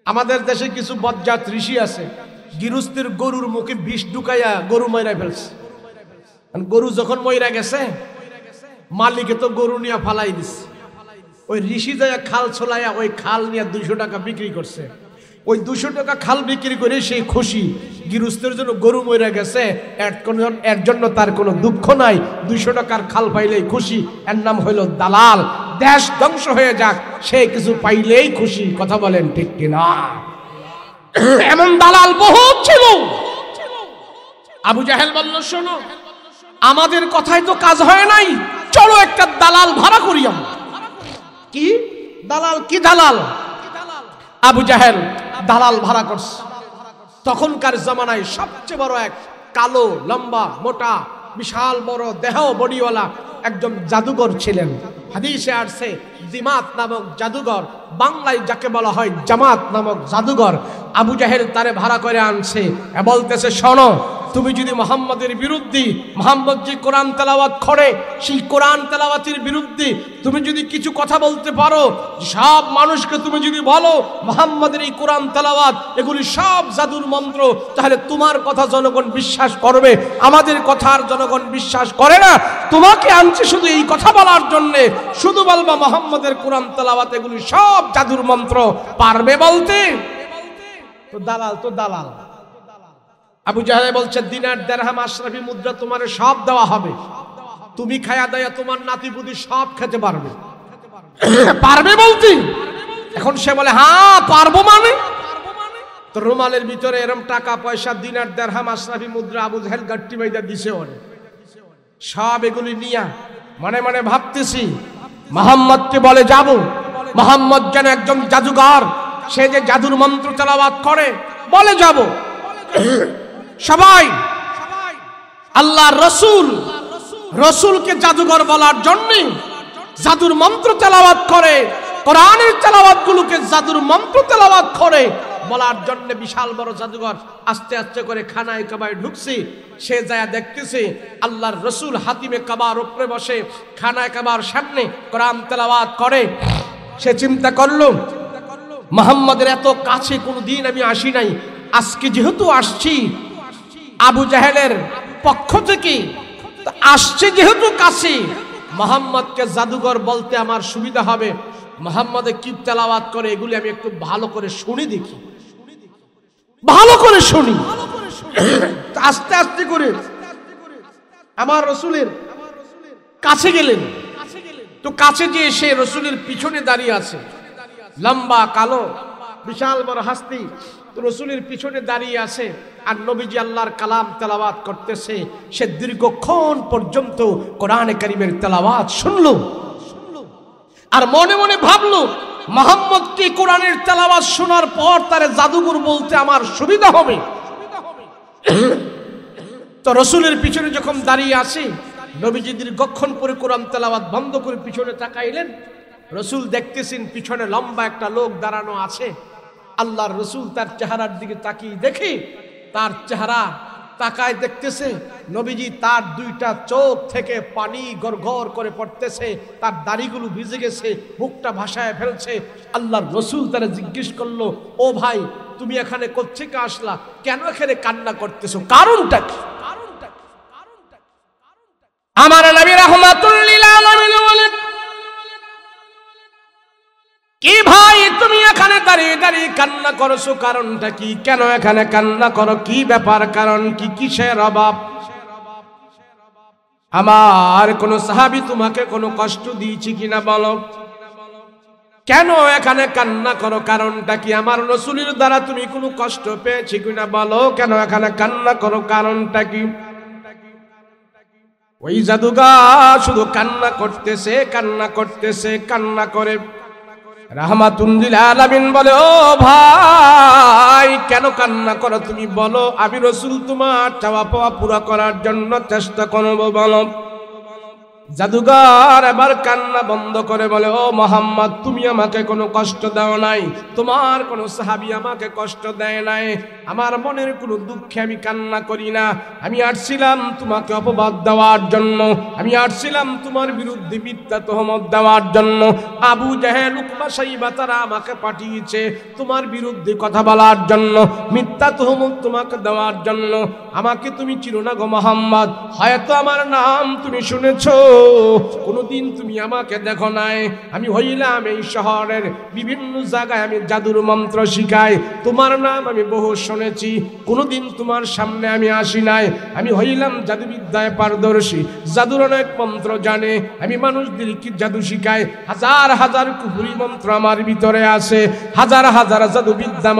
আমাদের দেশে কিছু বজ্জাত ঋষি আছে, গৃহস্থের গরুর মুখে বিষ ঢুকাইয়া গরু মইরা ফেলছে। গরু যখন মইরা গেছে, মালিকে তো গরু নিয়ে ফালাই দিচ্ছে। ওই ঋষি যায় খাল ছোলাইয়া ওই খাল নিয়ে 200 টাকা বিক্রি করছে। ওই 200 টাকা খাল বিক্রি করে সেই খুশি। গৃহস্থের জন্য গরু মইরা গেছে, এর জন্য তার কোনো দুঃখ নাই, 200 টাকার খাল পাইলেই খুশি, এর নাম হইল দালাল। দেশ ধ্বংস হয়ে যাক, সে কিছু পাইলেই খুশি। কথা বলেন ঠিক কিনা? এমন দালাল বহুত ছিল। আবু জাহেল বলল, শোনো, আমাদের কথায় তো কাজ হয় নাই, চলো একটা দালাল ভাড়া করি আমরা। কি দালাল? কি দালাল? আবু জাহেল দালাল ভাড়া করছে। তখনকার জামানায় সবচেয়ে বড় এক কালো, লম্বা, মোটা, বিশাল বড় দেহ বডিওয়ালা একজন জাদুঘর ছিলেন। হাদিসে আসছে জিমাত নামক জাদুঘর, বাংলায় যাকে বলা হয় জামাত নামক জাদুঘর। আবু জাহেল তারে ভাড়া করে আনছে, বলতেছে, শোনো, তুমি যদি মুহাম্মদের বিরুদ্ধে, মুহাম্মদ যে কোরআন তেলাওয়াত করে সেই কোরআন তেলাওয়াতের বিরুদ্ধে তুমি যদি কিছু কথা বলতে পারো, সব মানুষকে তুমি যদি বলো মুহাম্মদের এই কোরআন তেলাওয়াত এগুলি সব জাদুর মন্ত্র, তাহলে তোমার কথা জনগণ বিশ্বাস করবে। আমাদের কথার জনগণ বিশ্বাস করে না, তোমাকে আনছে শুধু এই কথা বলার জন্য। শুধু বলবা মুহাম্মদের কোরআন তেলাওয়াত এগুলি সব জাদুর মন্ত্র, পারবে বলতে? তো দালাল, তো দালাল। আবু জাহেল বলছে, দিনার, দিরহাম, আশরাফি মুদ্রা তোমার সব দেওয়া হবে, তুমি খায়া দায়া তোমার নাতিপুতি সব খেতে পারবে। পারবে বলতে? এখন সে বলে, হ্যাঁ পারবো। মানে তো রুমালের ভিতরে এরকম টাকা পয়সা, দিনার, দিরহাম, আশরাফি মুদ্রা আবু জাহেল গাট্টি বাইদা দিছে ওরে। সব এগুলি নিয়া মনে মনে ভাবতেছি, মুহাম্মদকে বলে যাব। মুহাম্মদ যেন একজন জাদুঘর, সে যে জাদুর মন্ত্র তেলাওয়াত করে, বলে যাব। সবাই আল্লাহর রসুলকে জাদুঘর বলার জন্য জাদুর মন্ত্র তেলাওয়াত করে, কোরআনের তেলাওয়াত গুলোকে জাদুর মন্ত্র তেলাওয়াত করে বলার জন্য বিশাল বড় জাদুঘর আস্তে আস্তে করে খানায় কাবায় ঢুকছে। সে যায় দেখতেছে আল্লাহর রসুল হাতিমে কাবার উপরে বসে খানায় কাবার সামনে কোরআন তেলাওয়াত করে। সে চিন্তা করলো, মুহাম্মদের এত কাছে কোনোদিন আমি আসি নাই, আজকে যেহেতু আসছি আবু জাহেলের পক্ষ থেকে, আসছে যেহেতু কাছে, মুহাম্মদকে জাদুঘর বলতে আমার সুবিধা হবে। মুহাম্মদে কি তেলাওয়াত করে এগুলি আমি একটু ভালো করে শুনি, দেখি, ভালো করে শুনি। আস্তে আস্তে করে আমার রসুলের কাছে গেলেন। তো কাছে যে সে রসুলের পিছনে দাঁড়িয়ে আছে, লম্বা কালো বিশাল বড় হাস্তি, তো রসুলের পিছনে দাঁড়িয়ে আছে আর নবীজি আল্লাহর কালাম তেলাওয়াত করতেছে। সে দীর্ঘক্ষণ পর্যন্ত কোরআনে কারীমের তেলাওয়াত শুনলো আর মনে মনে ভাবলো মুহাম্মদ কি কোরআনের তেলাওয়াত শোনার পর তারে জাদুঘর বলতে আমার সুবিধা হবে। তো রসুলের পিছনে যখন দাঁড়িয়ে আছে, নবীজি দীর্ঘক্ষণ পরে কোরআন তেলাওয়াত বন্ধ করে পিছনে তাকাইলেন। রসুল দেখতেছেন পিছনে লম্বা একটা লোক দাঁড়ানো আছে। আল্লাহর রসুল তার চেহারার দিকে তাকিয়ে দেখে তার চেহারা তাকায় দেখতেছে নবীজি তার দুইটা চোখ থেকে পানি গড়গড় করে পড়তেছে, তার দাড়িগুলো ভিজে গেছে, মুখটা ভাসায় ফেলছে। আল্লাহর রসুল তারা জিজ্ঞেস করলো, ও ভাই তুমি এখানে কোত্থেকে আসলা, কেন এখানে কান্না করতেছো, কারণটা কি? আমার নবী রাহমাতুল লিল আলামিন বলেন, কি ভাই তুমি এখানে দাঁড়িয়ে দাঁড়িয়ে কান্না করছো, কারণটা কি? কেন এখানে কান্না করো, কি ব্যাপার, কারণ কি, কিসের অভাব? আমার কোন সাহাবী তোমাকে কোনো কষ্ট দিয়েছি কিনা বলো, কেন এখানে কান্না করো, কারণটা কি? আমার রাসূলের দ্বারা তুমি কোনো কষ্ট পেয়েছি কিনা বলো, কেন এখানে কান্না করো, কারণটা কি? ওই জাদুঘর শুধু কান্না করতেছে, কান্না করতেছে, কান্না করে রাহমাতুল লিল আলামিন বলে, ও ভাই কেন কান্না করো তুমি বলো, আমি রাসূল তোমার চাওয়া পাওয়া পুরো করার জন্য চেষ্টা করব, বলো। জাদুঘর এবার কান্না বন্ধ করে বলে, ও মুহাম্মদ তুমি আমাকে কোনো কষ্ট দাও নাই, তোমার কোনো সাহাবী আমাকে কষ্ট দেয় নাই, আমার মনের কোনো দুঃখে আমি কান্না করি না। আমি আসছিলাম তোমাকে অপবাদ দেওয়ার জন্য, আমি আসছিলাম তোমার বিরুদ্ধে মিথ্যা তহমত দেওয়ার জন্য। আবু জাহেল, উকবা, শাইবা তারা আমাকে পাঠিয়েছে তোমার বিরুদ্ধে কথা বলার জন্য, মিথ্যা তহমত তোমাকে দেওয়ার জন্য। আমাকে তুমি চিনো না গো মুহাম্মদ, হয়তো আমার নাম তুমি শুনেছো, কোনদিন তুমি আমাকে দেখো নাই। আমি হইলাম এই শহরের বিভিন্ন জায়গায় আমি জাদুর মন্ত্র শিখাই, তোমার নাম আমি বহু শুনেছি, কোনদিন তোমার সামনে আমি আসি নাই। আমি হইলাম জাদুবিদ্যায় পারদর্শী, জাদুর অনেক মন্ত্র জানে, আমি মানুষদেরকে জাদু শিখাই, হাজার হাজার কুফরি মন্ত্র আমার ভিতরে আছে, হাজার হাজার জাদুবিদ্যা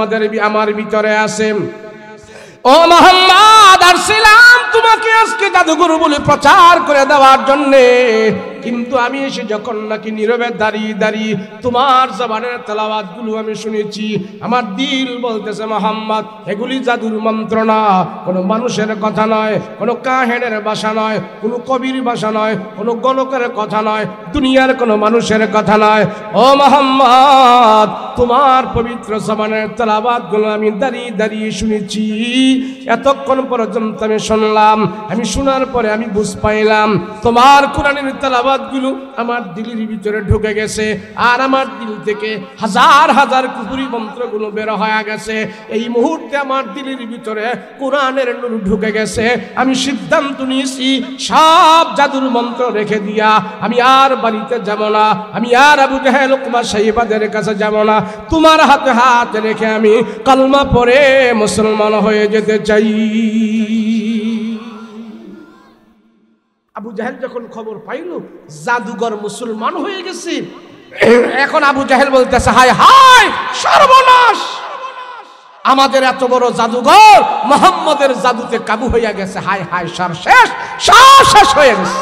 আমার ভিতরে আছে। ও মুহাম্মদ আসছিলাম তোমাকে আজকে জাদুগুরু বলে প্রচার করে দেওয়ার জন্যে, কিন্তু আমি এসে যখন নাকি নীরবে দাঁড়িয়ে দাঁড়িয়ে তোমার জবানের তেলাওয়াত গুলো আমি শুনেছি, আমার দিল বলতেছে মুহাম্মদ এগুলি জাদুর মন্ত্র না, কোনো মানুষের কথা নয়, কোনো কাহেনের ভাষা নয়, কোনো কবির ভাষা নয়, কোনো গণকের কথা নয়, দুনিয়ার কোনো মানুষের কথা নয়। ও মুহাম্মদ তোমার পবিত্র জবানের তেলাওয়াত গুলো আমি দাঁড়িয়ে দাঁড়িয়ে শুনেছি, এতক্ষণ পর্যন্ত আমি শুনলাম, আমি শোনার পরে আমি বুঝ পাইলাম তোমার কোরআনের তেলাওয়াত গুলো আমার দিলের ভিতরে ঢুকে গেছে, আর আমার দিল থেকে হাজার হাজার কুফরি মন্ত্রগুলো বের হয়ে গেছে। এই মুহূর্তে আমার দিলের ভিতরে কোরআনের নূর ঢুকে গেছে। আমি সিদ্ধান্ত নিয়েছি সব জাদুর মন্ত্র রেখে দিয়া আমি আর বাড়িতে যাব না, আমি আর আবু জাহেল, উকবা, শাইবাদের কাছে যাব না, তোমার হাতে হাত রেখে আমি কলমা পড়ে মুসলমান হয়ে যেতে চাই। আবু জাহেল যখন খবর পাইল জাদুঘর মুসলমান হয়ে গেছে, এখন আবু জাহেল বলতেছে, হায় হায় সর্বনাশ, আমাদের এত বড় জাদুঘর মুহাম্মদের জাদুতে কাবু হইয়া গেছে, হায় হায় সর্বশেষ, সব শেষ হয়ে গেছে।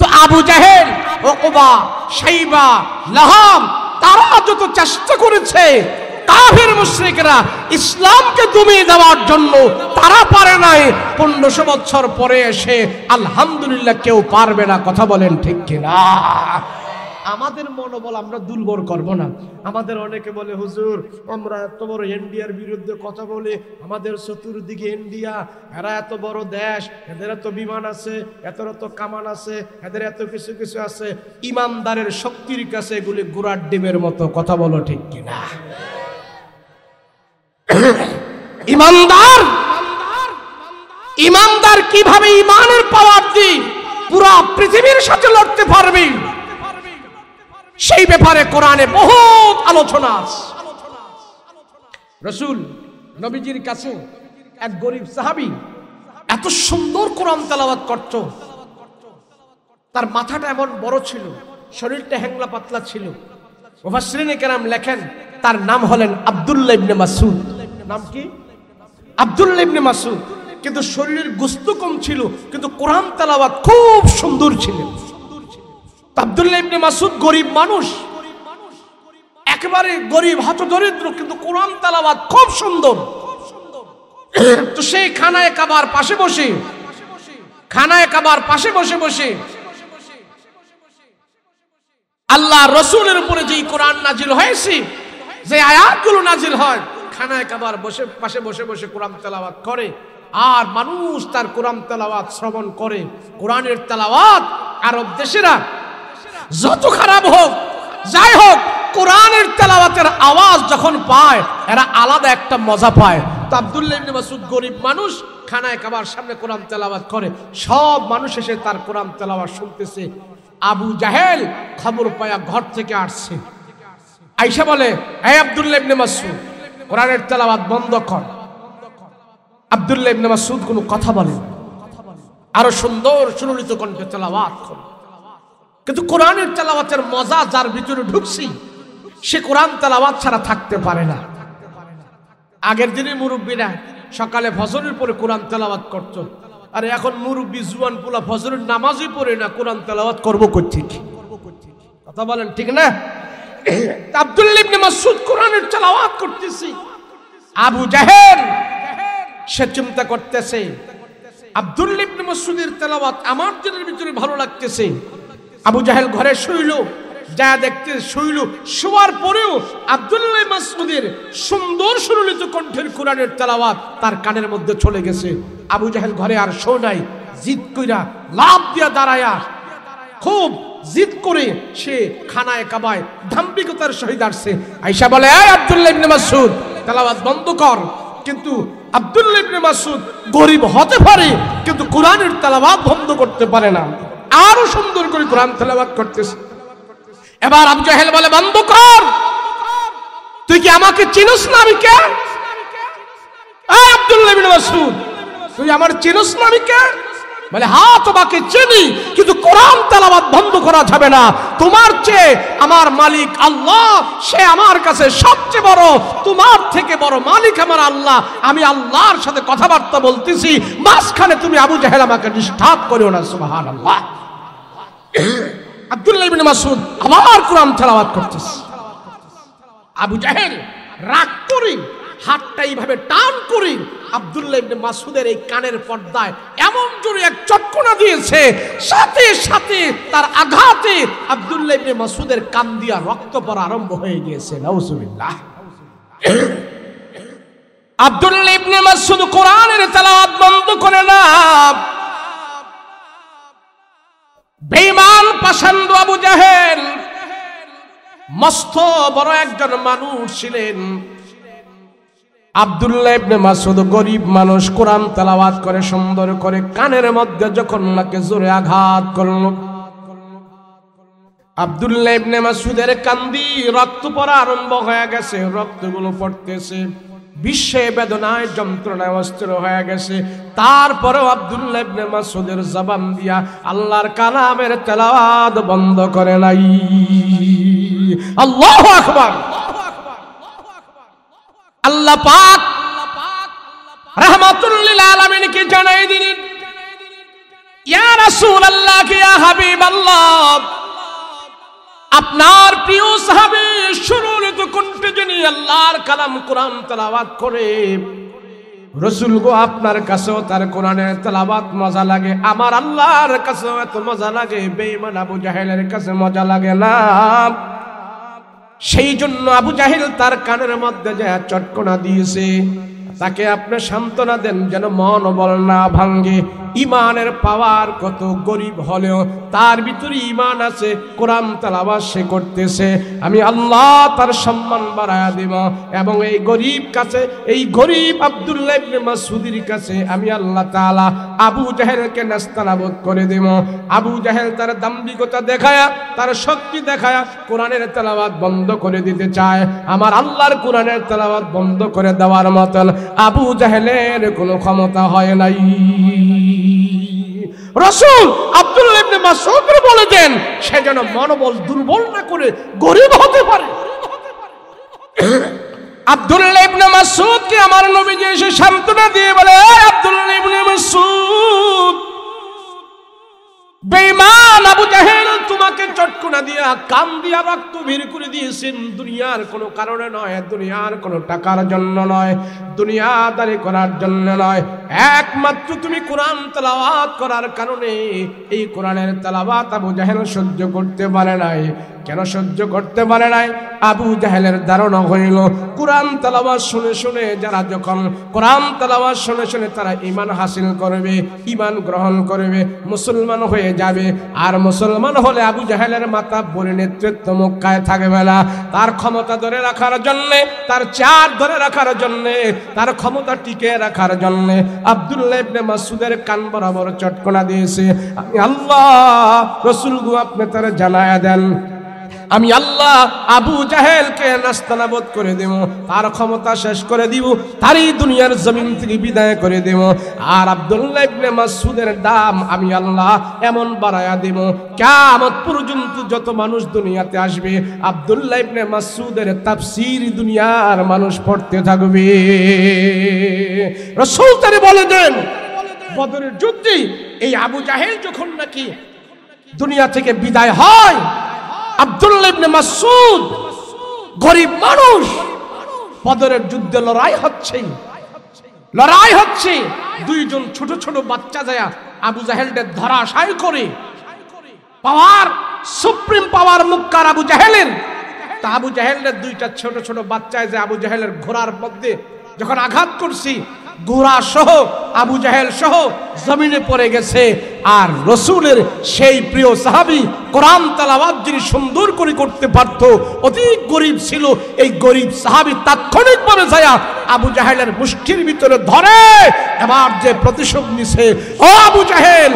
তো আবু জাহেল, উকবা, শাইবা, লাহাব তারা যত চেষ্টা করেছে কাফির মুশরিকরা ইসলামকে দমিয়ে দেওয়ার জন্য, তারা পারে নাই। 1500 বছর পরে এসে আলহামদুলিল্লাহ কেউ পারবে না, কথা বলেন ঠিক কিনা? আমাদের মনোবল আমরা দুর্বল করব না। আমাদের অনেকে বলে হুজুর আমরা এত বড় ইন্ডিয়ার বিরুদ্ধে কথা বলে, আমাদের চতুর্দিকে ইন্ডিয়া, এরা এত বড় দেশ, এদের এত বিমান আছে, এত কামান আছে, এদের এত কিছু কিছু আছে, ইমানদারের শক্তির কাছে এগুলি গুড়ার ডিমের মতো, কথা বলো ঠিক কিনা? ইমানদার কিভাবে ইমানের পাওয়ার দিয়ে পুরো পৃথিবীর সাথে লড়তে পারবে, সেই ব্যাপারে কোরআনে বহুত আলোচনা আছে। রাসূল নবীজির কাছে এক গরীব সাহাবী এত সুন্দর কোরআন তেলাওয়াত করত, তার মাথাটা এমন বড় ছিল, শরীরটা হ্যাংলা পাতলা ছিল। মুফাসসিরিনে কেরাম লেখেন তার নাম হলেন আব্দুল্লাহ ইবনে মাসউদ। নাম কি? আব্দুল্লাহ ইবনে মাসউদ। কিন্তু শরীরের গোস্ত কম ছিল, কিন্তু কোরআন তেলাওয়াত খুব সুন্দর ছিল। আব্দুল্লাহ ইবনে মাসউদ গরিব মানুষ, একেবারে গরিব হতদরিদ্র, কিন্তু কোরআন তেলাওয়াত খুব সুন্দর। তো সেই খানায়ে কাবার পাশে বসে আল্লাহ রসুলের উপরে যেই কোরআন নাজিল হয়েছে, যে আয়াতগুলো নাজিল হয়, খানায়ে কাবার পাশে বসে কোরআন তেলাওয়াত করে, আর মানুষ তার কোরআন তেলাওয়াত শ্রবণ করে। কোরআনের তেলাওয়াত আরব দেশেরা যত খারাপ হোক, যাই হোক, কোরআনের তেলাওয়াতের আওয়াজ যখন পায় এরা আলাদা একটা মজা পায়। তো আব্দুল্লাহ ইবনে মাসউদ গরিব মানুষ, খানায়ে কাবার সামনে কোরআন তেলাওয়াত করে, সব মানুষ এসে তার কোরআন তেলাওয়াত শুনতেছে। আবু জাহেল খবর পায়া ঘর থেকে আসছে, আয়েশা বলে, হে আব্দুল্লাহ ইবনে মাসউদ, কোরআনের তেলাওয়াত বন্ধ কর। আব্দুল্লাহ ইবনে মাসউদ কোনো কথা বলে না, আরো সুন্দর সুললিত কণ্ঠে তেলাওয়াত করে। কিন্তু কোরআনের তেলাওয়াতের মজা যার ভিতরে ঢুকছি, সে কোরআন তেলাওয়াত ছাড়া থাকতে পারে না। আগের দিনের মুরব্বীরা সকালে ফজরের পরে কোরআন তেলাওয়াত করত, আর এখন মুরব্বী জুয়ান পোলা ফজরের নামাজই পড়ে না, কোরআন তেলাওয়াত করবো কোত্থেকে? কথা বলেন, ঠিক না? আব্দুল্লাহ ইবনে মাসউদ কোরআনের তেলাওয়াত করতেছে। আবু জাহেল সে চিন্তা করতেছে, আব্দুল্লাহ ইবনে মাসউদের তেলাওয়াত আমার দিনের ভিতরে ভালো লাগতেছে। আবু জাহেল ঘরে শুইল, যা দেখতে শুইল, শোয়ার পরেও আব্দুল্লাহ মাসউদের সুন্দর সুললিত কণ্ঠের কোরআনের তেলাওয়াত তার কানের মধ্যে চলে গেছে। আবু জাহেল ঘরে আর শো নাই, জিদ কইরা লাফ দিয়া দাঁড়ায়া খুব জিদ করে সে খানায়ে কাবায় দাম্ভিকতার সহিত আসছে। আয়েশা বলে, এই আব্দুল্লাহ ইবনে মাসউদ, তেলাওয়াত বন্ধ কর। কিন্তু আব্দুল্লাহ ইবনে মাসউদ গরিব হতে পারে, কিন্তু কোরআনের তেলাওয়াত বন্ধ করতে পারে না, আরো সুন্দর করে কোরআন তেলাওয়াত করতেছে। এবার আবু জাহেল বলে, বন্ধ কর, তুই কি আমাকে চিনিস না? আমি কে? আব্দুল্লাহ ইবনে মাসউদ, তুই আমার চিনিস না? আমি কে? বলে, হ্যাঁ তোমাকে চিনি, কিন্তু কোরআন তেলাওয়াত বন্ধ করা যাবে না। তোমার চেয়ে আমার মালিক আল্লাহ, সে আমার কাছে সবচেয়ে বড়, তোমার থেকে বড় মালিক আমার আল্লাহ। আমি আল্লাহর সাথে কথাবার্তা বলতেছি, মাঝখানে তুমি আবু জাহেল আমাকে ডিস্টার্ব করিও না। সুবহানাল্লাহ। আব্দুল্লাহ ইবনে মাসউদ আবার কোরআন তেলাওয়াত করতেছে। আবু জাহেল রাগ করে হাতটা এইভাবে টান করে আব্দুল্লাহ ইবনে মাসউদের এই কানের পর্দায় এমন জোরে এক চটকনা দিয়েছে, সাথে সাথে তার আঘাতে আব্দুল্লাহ ইবনে মাসউদের কান দিয়া রক্ত পড়া আরম্ভ হয়ে গিয়েছে। নাউজুবিল্লাহ। আব্দুল্লাহ ইবনে মাসউদ কোরআনের তেলাওয়াত বন্ধ করে না। বেঈমান পাষণ্ড আবু জাহেল মস্ত বড় একজন মানুষ ছিলেন। আব্দুল্লাহ ইবনে মাসউদ গরিব মানুষ, কোরআন তেলাওয়াত করে সুন্দর করে, কানের মধ্যে যখন নাকে জোরে আঘাত করল, আব্দুল্লাহ ইবনে মাসউদের কান দিয়ে রক্ত পড়া আরম্ভ হয়ে গেছে, রক্তগুলো পড়তেছে, বিশ্বে বেদনায় যন্ত্রণায় অস্থির হয়ে গেছে। তারপরেও আব্দুল্লাহ ইবনে মাসউদের জবান দিয়া আল্লাহর কালামের তেলাওয়াত বন্ধ করে নাই। আল্লাহু আকবার। আল্লাহ পাক রাহমাতুল লিল আলামিন কে জানাই দিলেন, ইয়া রাসূলুল্লাহ, ইয়া হাবিবাল্লাহ, আপনার প্রিয় সাহাবী সুললিত কণ্ঠে যিনি আল্লাহর কালাম কোরআন তেলাওয়াত করে, রাসূল গো, আপনার কাছেও তার কোরআনের তেলাওয়াত মজা লাগে, আমার আল্লাহর কাছেও এত মজা লাগে, বেঈমান আবু জাহেলের কাছে মজা লাগে না। সেই জন্য আবু জাহেল তার কানের মধ্যে যে চটকনা দিয়েছে, তাকে আপনি সান্ত্বনা দেন যেন মনোবল না ভাঙ্গে। ইমানের পাওয়ার কত গরিব হলেও তার ভিতরে ইমান আছে, কোরআন তেলাওয়াত সে করতেছে, আমি আল্লাহ তার সম্মান বাড়ায়া দেব। এবং এই গরিব কাছে, এই গরিব আব্দুল্লাহ ইবনে মাসউদের কাছে আমি আল্লাহ তাআলা আবু জাহেলকে নাস্তানাবুদ করে দেব। আবু জাহেল তার দাম্ভিকতা দেখায়া, তার শক্তি দেখায়া কোরআনের তেলাওয়াত বন্ধ করে দিতে চায়। আমার আল্লাহর কোরআনের তেলাওয়াত বন্ধ করে দেওয়ার মতন আবু জাহেলের কোনো ক্ষমতা হয় নাই। রাসূল আব্দুল্লাহ ইবনে মাসউদকে বলে দেন সে যেন মনোবল দুর্বল না করে গরীব হতে পারে। আব্দুল্লাহ ইবনে মাসউদকে আমার নবীজি এসে সান্ত্বনা দিয়ে বলে, আব্দুল্লাহ ইবনে মাসউদ, বেঈমান আবু জাহেল তোমাকে চটকনা দিয়া কান দিয়া রক্ত বের করে দিয়েছেন দুনিয়ার কোনো কারণে নয়, দুনিয়ার কোনো টাকার জন্য নয়, দুনিয়াদারি করার জন্য নয়, একমাত্র তুমি কোরআন তেলাওয়াত করার কারণে। এই কোরআনের তেলাওয়াত আবু জাহেল সহ্য করতে পারে নাই। কেন সহ্য করতে পারে নাই? আবু জাহেলের ধারণা হইল কোরআন তেলাওয়াত শুনে শুনে যারা যখন কোরআন তেলাওয়াত শুনে শুনে তারা ঈমান হাসিল করবে, ঈমান গ্রহণ করবে, মুসলমান হয়ে যাবে। আর মুসলমান হলে আবু জাহেলের মাথা বলে নেতৃত্ব মক্কায় থাকবে না। তার ক্ষমতা ধরে রাখার জন্যে, তার চার ধরে রাখার জন্যে, তার ক্ষমতা টিকে রাখার জন্যে আব্দুল্লাহ ইবনে মাসউদের কান বরাবর চটকনা দিয়েছে। আমি আল্লাহ রাসূল গো আপনি তারা জানায়া দেন, আমি আল্লাহ আবু জাহেলকে নাস্তানাবুদ করে দেব, তার ক্ষমতা শেষ করে দিব, তারই দুনিয়ার জমিন থেকে বিদায় করে দেব। আর আব্দুল্লাহ ইবনে মাসউদের দাম আমি আল্লাহ এমন বাড়ায়া দেব, কিয়ামত পর্যন্ত যত মানুষ দুনিয়াতে আসবে আব্দুল্লাহ ইবনে মাসউদের তাফসীর দুনিয়ার মানুষ পড়তে থাকবে। রাসূল তারে বলে দেন বদরের যুদ্ধে এই আবু জাহেল যখন নাকি দুনিয়া থেকে বিদায় হয়, আব্দুল্লাহ ইবনে মাসউদ গরিব মানুষ, বদরের যুদ্ধে লড়াই হচ্ছে, দুইজন ছোট ছোট বাচ্চা যায় আবু জাহেলকে ধরাশায়ী করে, পাওয়ার সুপ্রিম পাওয়ার মুক্কার আবু জাহেলের। তা আবু জাহেলের দুইটা ছোট ছোট বাচ্চায় যে আবু জাহেলের ঘোড়ার মধ্যে যখন আঘাত করছি, ঘোড়া সহ আবু জাহেল সহ জমিনে পড়ে গেছে। আর রাসূলের সেই প্রিয় সাহাবী কোরআন তেলাওয়াত যিনি সুন্দর করে করতে পারত, অতি গরিব ছিল, এই গরিব সাহাবী তাৎক্ষণিকভাবে যায় আবু জাহেলের মুষ্টির ভিতরে ধরে এবার যে প্রতিশোধ নিছে, ও আবু জাহেল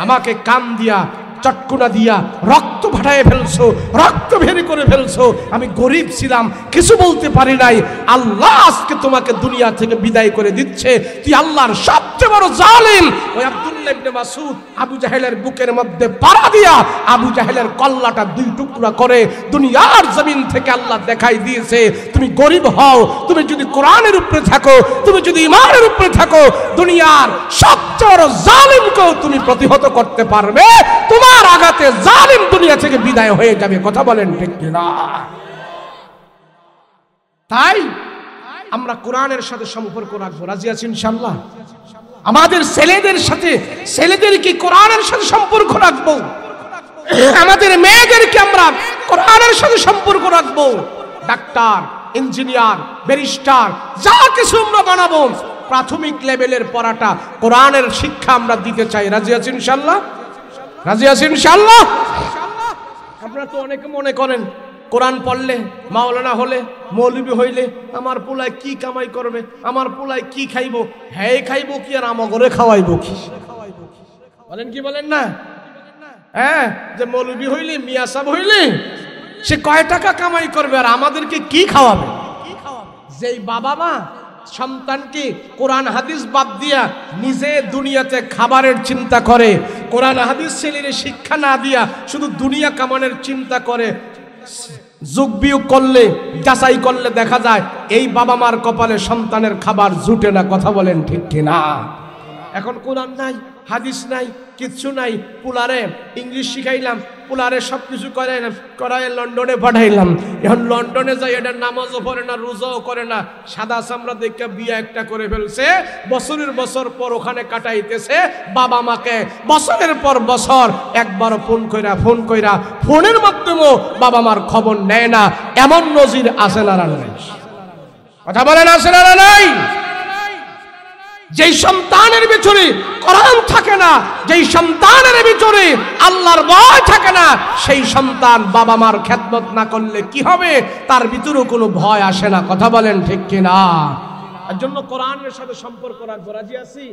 আমাকে কান দিয়া চটকুনা দিয়া রক্ত ভাটায় ফেলছো, রক্ত ভেরি করে ফেলছো, আমি গরিব ছিলাম কিছু বলতে পারি নাই, আল্লাহ আজকে তোমাকে দুনিয়া থেকে বিদায় করে দিচ্ছে, তুই আল্লাহর সবচেয়ে বড় জালিম। ওই আব্দুল্লাহ ইবনে মাসউদ আবু জাহেলের বুকের মধ্যে পাড়া দিয়া আবু জাহেলের কল্লাটা দুই টুকরা করে দুনিয়ার জমিন থেকে আল্লাহ দেখাই দিয়েছে, তুমি গরিব হও, তুমি যদি কোরআনের উপরে থাকো, তুমি যদি ঈমানের উপরে থাকো, দুনিয়ার সবচেয়ে বড় জালিমকেও তুমি প্রতিহত করতে পারবে, তোমার আঘাতে জালিম দুনিয়া থেকে বিদায় হয়ে যাবে। কথা বলেন ঠিক কিনা? তাই আমরা কোরআনের সাথে সম্পর্ক রাখবো, রাজি আছি ইনশাআল্লাহ? আমাদের ছেলেদের সাথে, ছেলেদেরকে কোরআনের সাথে সম্পর্ক রাখবো, আমাদের মেয়েদেরকে আমরা কোরআনের সাথে সম্পর্ক রাখবো। ডাক্তার, ইঞ্জিনিয়ার, ব্যারিস্টার যা কিছু আমরা বানাবো, প্রাথমিক লেভেলের পড়াটা কোরআনের শিক্ষা আমরা দিতে চাই। রাজি আছি ইনশাআল্লাহ? রাজি আছি ইনশাআল্লাহ? আপনারা তো অনেকে মনে করেন কোরআন পড়লে, মাওলানা হলে, মৌলবি হইলে আমার পোলায় কি কামাই করবে, আমার পোলায় কি খাইবো, হ্যাঁ খাইবো কি আর আমাগরে খাওয়াইবো কি? বলেন কি বলেন না? হ্যাঁ, যে মৌলবি হইলে, মিয়া সাহেব হইলে সে কয় টাকা কামাই করবে আর আমাদেরকে কি খাওয়াবে? যেই বাবা মা সন্তানকে কোরআন হাদিস বাদ দিয়া নিজে দুনিয়াতে খাবারের চিন্তা করে, কোরআন হাদিস ছেলের শিক্ষা না দিয়া শুধু দুনিয়া কামানোর চিন্তা করে, যোগ বিয়োগ করলে, যাচাই করলে দেখা যায় এই বাবা মার কপালে সন্তানের খাবার জুটে না। কথা বলেন ঠিক কিনা? এখন কোরআন নাই, হাদিস নাই, কিচ্ছু নাই, পুলারে ইংলিশ শিখাইলাম, পুলারে সব কিছু করাই লন্ডনে পাঠাইলাম। এখন লন্ডনে যাই এটা নামাজও পড়ে না, রোজাও করে না, সাদা চামড়া দেখে বিয়ে একটা করে ফেলছে, বছরের বছর পর ওখানে কাটাইতেছে, বাবা মাকে বছরের পর বছর একবার ফোন কইরা ফোনের মাধ্যমেও বাবা মার খবর নেয় না। এমন নজির আছে না নাই? কথা বলেন আছে না নাই? যেই সন্তানের ভিতরে কোরআন থাকে না, যেই সন্তানের ভিতরে আল্লাহর ভয় থাকে না, সেই সন্তান বাবা মার খেদমত না করলে কি হবে? তার ভিতরেও কোনো ভয় আসে না। কথা বলেন ঠিক কিনা? এর জন্য কোরআনের সাথে সম্পর্ক রাখবো। রাজি আছি?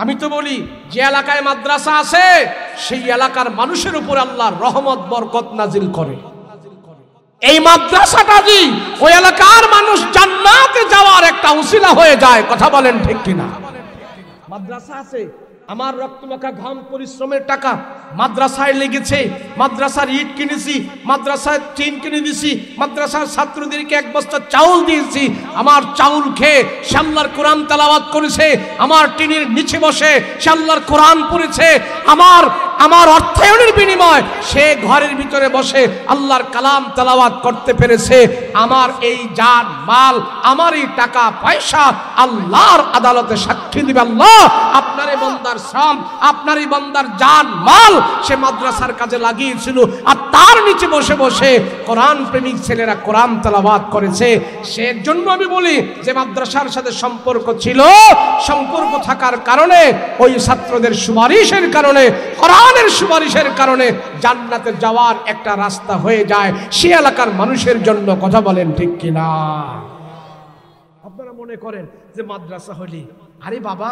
আমি তো বলি যে এলাকায় মাদ্রাসা আছে সেই এলাকার মানুষের উপর আল্লাহর রহমত বরকত নাজিল করে। এই মাদ্রাসাটা যে ওই এলাকার মানুষ জান্নাতে যাওয়ার একটা উসিলা হয়ে যায়। কথা বলেন ঠিক কিনা? মাদ্রাসা আছে, আমার রক্তমাখা ঘাম পরিশ্রমের টাকা মাদ্রাসায় লেগেছে, মাদ্রাসার ইট কিনেছি, মাদ্রাসায় টিন কিনে দিয়েছি, মাদ্রাসার ছাত্রদেরকে এক বস্তা চাউল দিয়েছি। আমার চাউল খেয়ে সে আল্লাহর কোরআন তেলাওয়াত করেছে, আমার টিনের নিচে বসে সে আল্লাহর কোরআন পড়েছে, আমার অর্থায়নের বিনিময় সে ঘরের ভিতরে বসে আল্লাহর কালাম তেলাওয়াত করতে পেরেছে। আমার এই জান মাল, আমার এই টাকা পয়সা আল্লাহর আদালতে সাক্ষী দিবে, আল্লাহ আপনার এই বান্দার শ্রম, আপনার এই বান্দার জান মাল সে মাদ্রাসার কাজে লাগিয়েছিল, আর তার নিচে বসে বসে কোরআন প্রেমিক ছেলেরা কোরআন তেলাওয়াত করেছে। সেই জন্য আমি বলি যে মাদ্রাসার সাথে সম্পর্ক ছিল, সম্পর্ক থাকার কারণে ওই ছাত্রদের সুপারিশের কারণে, কোরআনের সুপারিশের কারণে জান্নাতে যাওয়ার একটা রাস্তা হয়ে যায় সে এলাকার মানুষের জন্য। কথা বলেন ঠিক কিনা? আপনারা মনে করেন যে মাদ্রাসা হলে, আরে বাবা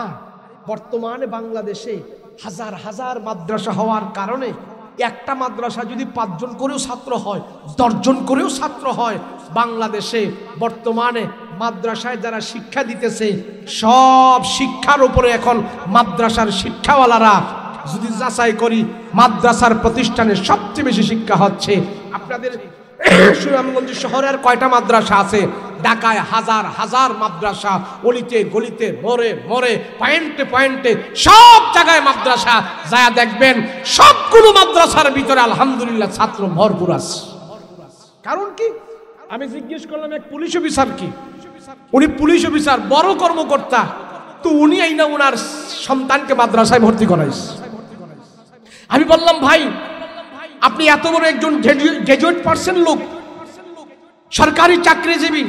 বর্তমানে বাংলাদেশে হাজার হাজার মাদ্রাসা হওয়ার কারণে একটা মাদ্রাসা যদি 5 জন করেও ছাত্র হয়, 10 জন করেও ছাত্র হয়, বাংলাদেশে বর্তমানে মাদ্রাসায় যারা শিক্ষা দিতেছে সব শিক্ষার উপরে এখন মাদ্রাসার শিক্ষাওয়ালারা যদি যাচাই করি, মাদ্রাসার প্রতিষ্ঠানে সবচেয়ে বেশি শিক্ষা হচ্ছে। আপনাদের সুনামগঞ্জ শহরের কয়টা মাদ্রাসা আছে? ঢাকায় হাজার হাজার মাদ্রাসা, অলিতে গলিতে মোড়ে মোড়ে পয়েন্টে পয়েন্টে সব জায়গায় মাদ্রাসা। যা দেখবেন সবগুলো মাদ্রাসার ভিতরে আলহামদুলিল্লাহ ছাত্র ভরপুর আছে। কারণ কি? আমি জিজ্ঞেস করলাম এক পুলিশ অফিসার, কি উনি পুলিশ অফিসার, বড় কর্মকর্তা, তো উনি এই না ওনার সন্তানকে মাদ্রাসায় ভর্তি করাইছে। আমি বললাম ভাই আপনি এত বড় একজন গ্রাজুয়েট পার্সন লোক, সরকারি চাকরিজীবী,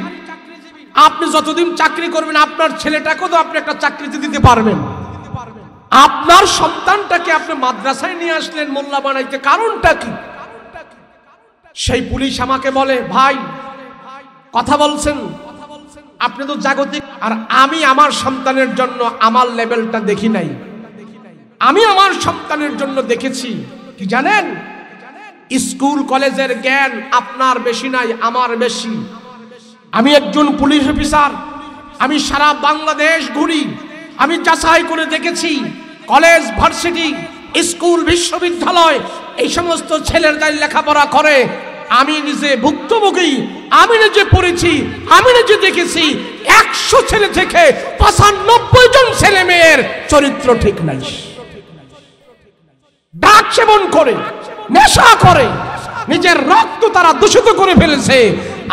আপনি যতদিন চাকরি করবেন আপনার ছেলেটাকেও তো আপনি একটা চাকরিতে দিতে পারবেন, আপনার সন্তানটাকে আপনি মাদ্রাসায় নিয়ে আসলেন মোল্লা বানাইতে, কারণটা কি? সেই পুলিশ আমাকে বলে ভাই কথা বলছেন আপনি তো জাগতিক, আর আমি আমার সন্তানের জন্য আমার লেভেলটা দেখি নাই, আমি আমার সন্তানের জন্য দেখেছি কি জানেন? স্কুল কলেজের জ্ঞান আপনার বেশি নাই, আমার বেশি। আমি একজন পুলিশ অফিসার, আমি সারা বাংলাদেশ ঘুরি, আমি যাচাই করে দেখেছি কলেজ ভার্সিটি স্কুল বিশ্ববিদ্যালয় এই সমস্ত ছেলেরা লেখাপড়া করে, আমি নিজে ভুক্তভোগী, আমি নিজে পড়েছি, আমি নিজে দেখেছি 100 ছেলে থেকে 95 জন ছেলে মেয়ের চরিত্র ঠিক নাই, ডাক সেবন করে, নেশা করে, নিজের রক্ত তারা দূষিত করে ফেলেছে।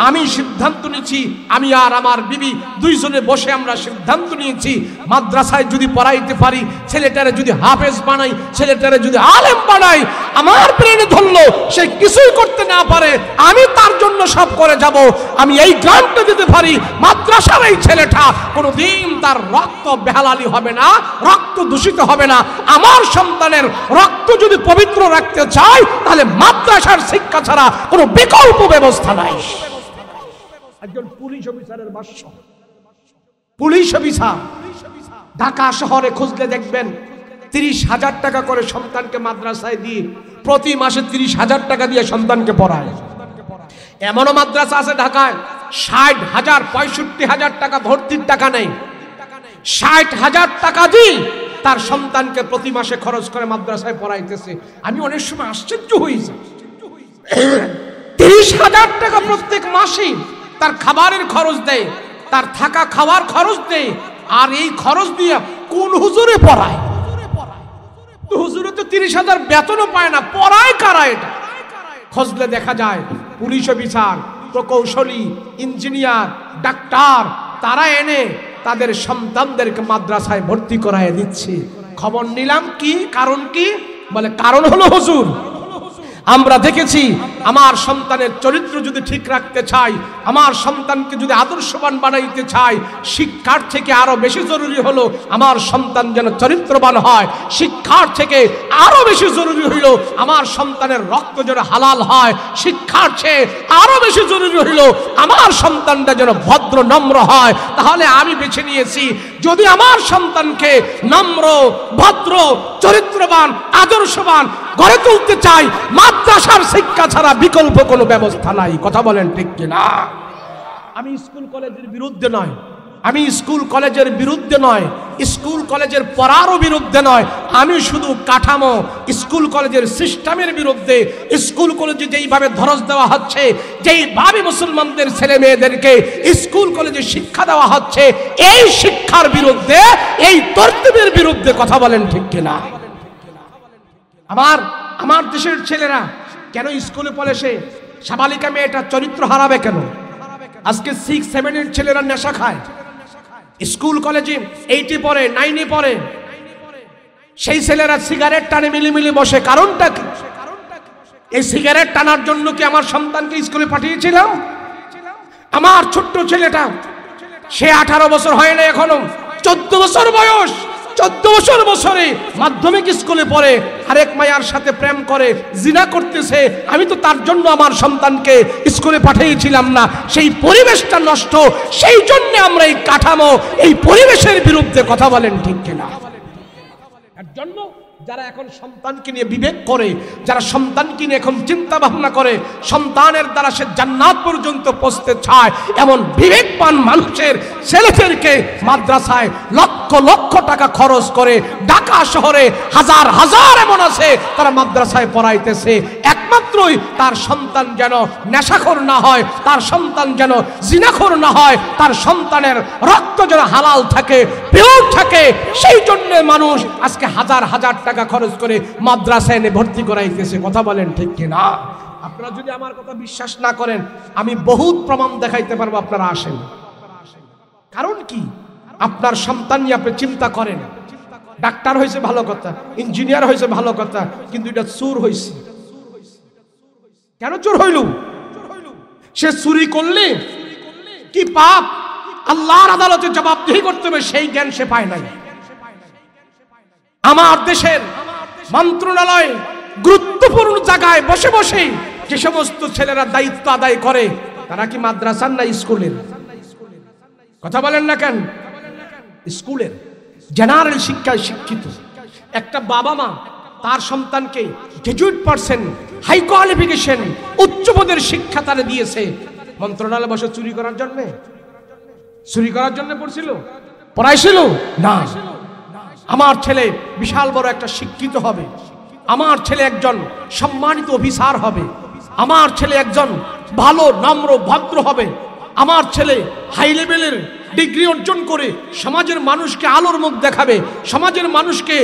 আমি সিদ্ধান্ত নিয়েছি, আমি আর আমার বিবি দুইজনে বসে আমরা সিদ্ধান্ত নিয়েছি মাদ্রাসায় যদি পড়াইতে পারি, ছেলেটারে যদি হাফেজ বানাই, ছেলেটারে যদি আলেম বানাই, আমার প্রেরণে ধরলো সে কিছুই করতে না পারে, আমি তার জন্য সব করে যাব। আমি এই গ্রান্টটা দিতে পারি মাদ্রাসার এই ছেলেটা কোনোদিন তার রক্ত বেহালালি হবে না, রক্ত দূষিত হবে না। আমার সন্তানের রক্ত যদি পবিত্র রাখতে চাই তাহলে মাদ্রাসার শিক্ষা ছাড়া কোনো বিকল্প ব্যবস্থা নাই। একজন পুলিশ অফিসারের ভাষ্য, পুলিশ অফিসার ঢাকা শহরে খুঁজলে দেখবেন 30,000 টাকা করে সন্তানকে মাদ্রাসায় দিয়ে প্রতি মাসে 30,000 টাকা দিয়ে সন্তানকে পড়ায়। এমনও মাদ্রাসা আছে ঢাকায় 60,000 65,000 টাকা ভর্তির টাকা নেই, 60,000 টাকা দিয়ে তার সন্তানকে প্রতি মাসে খরচ করে মাদ্রাসায় পড়াইতেছে। আমি অনেক সময় আশ্চর্য হই যাই, 30,000 টাকা প্রত্যেক মাসে তার খাবারের খরচ দেয়, তার থাকা খাওয়ার খরচ দেয়, আর এই খরচ দিয়ে কোন হুজুরে পড়ায়? তো হুজুরে তো 30,000 বেতনও পায় না, পড়ায় কারা? এটা খুঁজলে দেখা যায় পুলিশ অফিসার, প্রকৌশলী, ইঞ্জিনিয়ার, ডাক্তার তারা এনে তাদের সন্তানদেরকে মাদ্রাসায় ভর্তি করায় দিচ্ছে। খবর নিলাম কি কারণ? কি বলে? কারণ হলো হুজুর আমরা দেখেছি আমার সন্তানের চরিত্র যদি ঠিক রাখতে চাই, আমার সন্তানকে যদি আদর্শবান বানাইতে চাই, শিক্ষার থেকে আরো বেশি জরুরি হলো আমার সন্তান যেন চরিত্রবান হয়। শিক্ষার থেকে আরো বেশি জরুরি হইল আমার সন্তানের রক্ত যেন হালাল হয়। শিক্ষার চেয়ে আরো বেশি জরুরি হইল আমার সন্তানটা যেন ভদ্র নম্র হয়। তাহলে আমি বেছে নিয়েছি যদি আমার সন্তানকে নম্র, ভদ্র, চরিত্রবান, আদর্শবান গড়ে তুলতে চাই, মাদ্রাসার শিক্ষা ছাড়া বিকল্প কোনো ব্যবস্থা নাই। কথা বলেন ঠিক কিনা? আমি স্কুল কলেজের বিরুদ্ধে নয়, আমি স্কুল কলেজের বিরুদ্ধে নয়, স্কুল কলেজের পড়ারও বিরুদ্ধে নয়, আমি শুধু কাঠামো স্কুল কলেজের সিস্টেমের বিরুদ্ধে। স্কুল কলেজে যেইভাবে ধরস দেওয়া হচ্ছে, যেইভাবে মুসলমানদের ছেলে মেয়েদেরকে স্কুল কলেজে শিক্ষা দেওয়া হচ্ছে, এই শিক্ষার বিরুদ্ধে, এই তরতিবের বিরুদ্ধে কথা বলেন ঠিক কিনা? আমার দেশের ছেলেরা কেন স্কুলে পড়ে? সে সাবালিকা মেয়েটা চরিত্র হারাবে কেন? আজকে 6-7 এর ছেলেরা নেশা খায়, স্কুল কলেজে 8 পড়ে, 9 পড়ে, সেই ছেলেরা সিগারেট টানে মিলিমিলি বসে। কারণটা কি? এই সিগারেট টানার জন্য কি আমার সন্তানকে স্কুলে পাঠিয়েছিলাম? আমার ছোট্ট ছেলেটা, সে 18 বছর হয় না এখনো, 14 বছর বয়স, 14 বছরে মাধ্যমিক স্কুলে পড়ে, আরেক মায়ার সাথে প্রেম করে, জিনা করতেছে। আমি তো তার জন্য আমার সন্তানকে স্কুলে পাঠিয়েছিলাম না। সেই পরিবেশটা নষ্ট, সেই জন্য আমরা এই কাঠামো, এই পরিবেশের বিরুদ্ধে কথা বলেন ঠিক কিনা? এর জন্য যারা এখন সন্তানকে নিয়ে বিবেক করে, যারা সন্তানকে নিয়ে এখন চিন্তা ভাবনা করে, সন্তানের দ্বারা সে জান্নাত পর্যন্ত পৌঁছতে চায়, এমন বিবেকবান মানুষের ছেলেদেরকে মাদ্রাসায় লক্ষ লক্ষ টাকা খরচ করে, ঢাকা শহরে হাজার হাজার এমন আছে তারা মাদ্রাসায় পড়াইতেছে, একমাত্রই তার সন্তান যেন নেশাখোর না হয়, তার সন্তান যেন জিনাখোর না হয়, তার সন্তানের রক্ত যেন হালাল থাকে, পিওর থাকে। সেই জন্য মানুষ আজকে হাজার হাজার টাকা খরচ করে মাদ্রাসায় এনে ভর্তি করাইতেছে। কথা বলেন ঠিক কিনা? আপনারা যদি আমার কথা বিশ্বাস না করেন, আমি বহুত প্রমাণ দেখাইতে পারবো, আপনারা আসেন। কারণ কি? আপনার সন্তান নিয়ে আপনি চিন্তা করেন, ডাক্তার হয়েছে ভালো কথা, ইঞ্জিনিয়ার হয়েছে ভালো কথা, কিন্তু এটা চোর হয়েছে। কেন চোর হইল? সে চুরি করলে কি পাপ, আল্লাহর আদালতে জবাবদিহি করতে হবে, সেই জ্ঞান সে পায় নাই। আমার দেশের মন্ত্রণালয় গুরুত্বপূর্ণ জায়গায় বসে বসে যে সমস্ত ছেলেরা দায়িত্ব আদায় করে, তারা কি মাদ্রাসার না স্কুলের? কথা বলেন না কেন? স্কুলের জেনারেল শিক্ষায় শিক্ষিত একটা বাবা মা তার সন্তানকে গ্রাজুয়েট পার্সেন্ট, হাই কোয়ালিফিকেশন, উচ্চ পদের শিক্ষা তারা দিয়েছে, মন্ত্রণালয় বসে চুরি করার জন্য? চুরি করার জন্য পড়ছিল? পড়াইছিল না। আমার ছেলে বিশাল বড় একটা শিক্ষিত হবে, আমার ছেলে একজন সম্মানিত অফিসার হবে, আমার ছেলে একজন ভালো নম্র ভদ্র হবে, আমার ছেলে হাই লেভেলের ডিগ্রি অর্জন করে সমাজের মানুষকে আলোর মুখ দেখাবে, সমাজের মানুষকে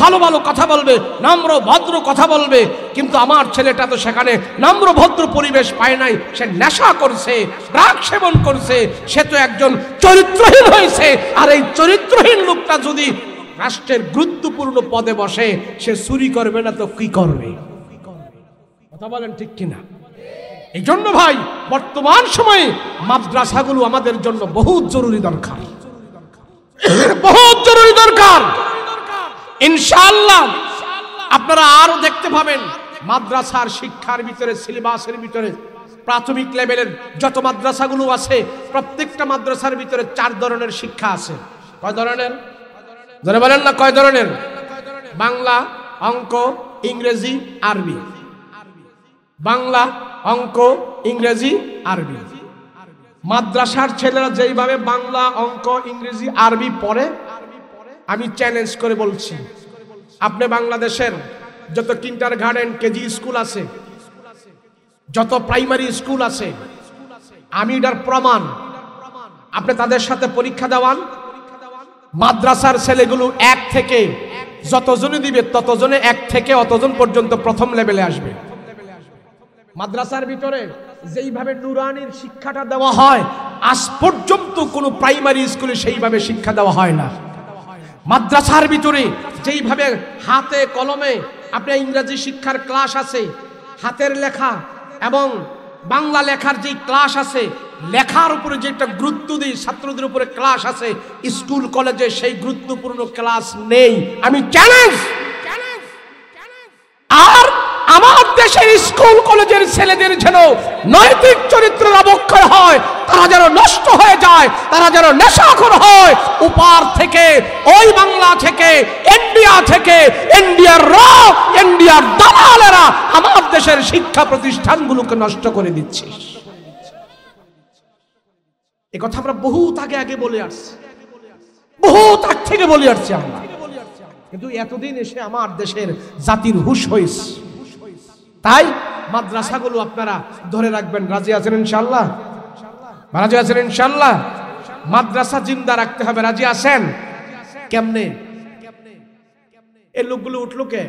ভালো ভালো কথা বলবে, নম্র ভদ্র কথা বলবে। কিন্তু আমার ছেলেটা তো সেখানে নম্র ভদ্র পরিবেশ পায় নাই, সে নেশা করছে, ড্রাগ সেবন করছে, সে তো একজন চরিত্রহীন হয়েছে। আর এই চরিত্রহীন লোকটা যদি রাষ্ট্রের গুরুত্বপূর্ণ পদে বসে, সে চুরি করবে না তো কি করবে? কথা বলেন ঠিক কিনা? এই জন্য ভাই, বর্তমান সময়ে মাদ্রাসাগুলো আমাদের জন্য বহুত জরুরি দরকার, বহুত জরুরি দরকার। ইনশাআল্লাহ আপনারা আরো দেখতে পাবেন মাদ্রাসার শিক্ষার ভিতরে, সিলেবাসের ভিতরে প্রাথমিক লেভেলের যত মাদ্রাসাগুলো আছে, প্রত্যেকটা মাদ্রাসার ভিতরে 4 ধরনের শিক্ষা আছে। কয় ধরনের? ধরে বলেন না কয় ধরনের? বাংলা, অঙ্ক, ইংরেজি, আরবি। বাংলা, অঙ্ক, ইংরেজি, আরবি। মাদ্রাসার ছেলেরা যেইভাবে বাংলা, অঙ্ক, ইংরেজি, আরবি পড়ে, আমি চ্যালেঞ্জ করে বলছি, আপনি বাংলাদেশের যত কিন্ডারগার্টেন, কেজি স্কুল আছে, যত প্রাইমারি স্কুল আছে, আমি এটার প্রমাণ, আপনি তাদের সাথে পরীক্ষা দেওয়ান, মাদ্রাসার ছেলেগুলো 1 থেকে যতজনে দিবে ততজনে 1 থেকে অতজন পর্যন্ত প্রথম লেভেলে আসবে। মাদ্রাসার ভিতরে যেইভাবে নুরানির শিক্ষাটা দেওয়া হয়, আজ পর্যন্ত কোনো প্রাইমারি স্কুলে সেইভাবে শিক্ষা দেওয়া হয় না। মাদ্রাসার ভিতরে যেইভাবে হাতে কলমে আপনার ইংরেজি শিক্ষার ক্লাস আছে, হাতের লেখা এবং বাংলা লেখার যেই ক্লাস আছে, লেখার উপরে যেটা গুরুত্ব দিই, ছাত্রদের উপরে ক্লাস আছে, স্কুল কলেজে সেই গুরুত্বপূর্ণ ক্লাস নেই। আমি চ্যালেঞ্জ। আর আমার দেশের স্কুল কলেজের ছেলেদের যেন নৈতিক চরিত্রের অবক্ষয় হয়, তারা যেন নষ্ট হয়ে যায়, তারা যেন নেশাখোর হয়। উপার থেকে, ওই বাংলা থেকে, ইন্ডিয়া থেকে, ইন্ডিয়ার ইন্ডিয়ার দালালেরা আমার দেশের শিক্ষা প্রতিষ্ঠানগুলোকে নষ্ট করে দিচ্ছে। এই কথা আমরা বহুত আগে বলে আসছি, বহুত আগ থেকে বলে আসছি আমরা, কিন্তু এতদিন এসে আমার দেশের জাতির হুঁশ হয়েছে। তাই মাদ্রাসাগুলো আপনারা ধরে রাখবেন। রাজি আছেন ইনশাআল্লাহ? রাজি আছেন ইনশাআল্লাহ? মাদ্রাসা জিন্দা রাখতে হবে। রাজি আছেন? কেমনে? এই লোকগুলো উঠলো কে?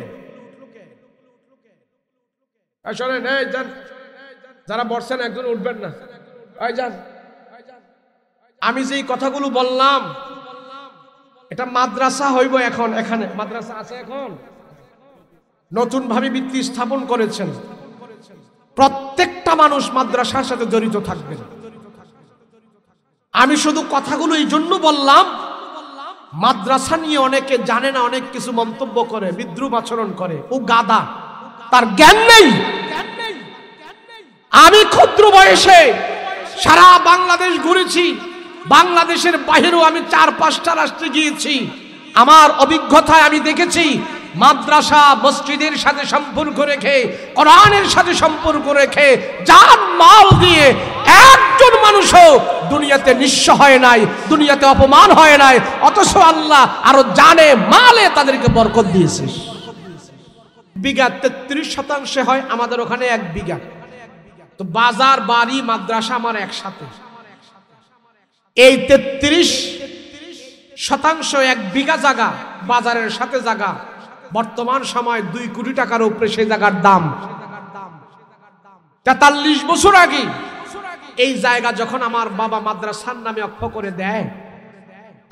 আসলে যারা বসছেন একজন উঠবেন না, যান। আমি যে কথাগুলো বললাম এটা মাদ্রাসা হইব। এখন এখানে মাদ্রাসা আছে, এখন নতুন ভাবে ভিত্তি স্থাপন করেছেন। প্রত্যেকটা মানুষ মাদ্রাসার সাথে জড়িত থাকবেন। আমি শুধু কথাগুলো এই জন্য বললাম, মাদ্রাসা নিয়ে অনেকে জানে না, অনেক কিছু মন্তব্য করে, বিদ্রুপ আচরণ করে। ও গাদা, তার জ্ঞান নেই। আমি ক্ষুদ্র বয়সে সারা বাংলাদেশ ঘুরেছি, বাংলাদেশের বাইরেও আমি 4-5টা রাষ্ট্রে গিয়েছি। আমার অভিজ্ঞতায় আমি দেখেছি মাদ্রাসা মসজিদের সাথে সম্পর্ক রেখে, কোরআনের সাথে সম্পর্ক রেখে জান মাল দিয়ে একজন মানুষও দুনিয়াতে নিঃস্ব হয় নাই, দুনিয়াতে অপমান হয় নাই। অথচ আল্লাহ আরো জানে মালে তাদেরকে বরকত দিয়েছে। বিঘা 33% হয় আমাদের ওখানে 1 বিঘা। তো বাজার বাড়ি মাদ্রাসা আমার একসাথে। এই 33% 1 বিঘা জায়গা বাজারের সাথে জায়গা, বর্তমান সময় 2 কোটি টাকার উপরে সেই জায়গার দাম। 43 বছর আগে এই জায়গা যখন আমার বাবা মাদ্রাসার নামে অক্ষ করে দেয়,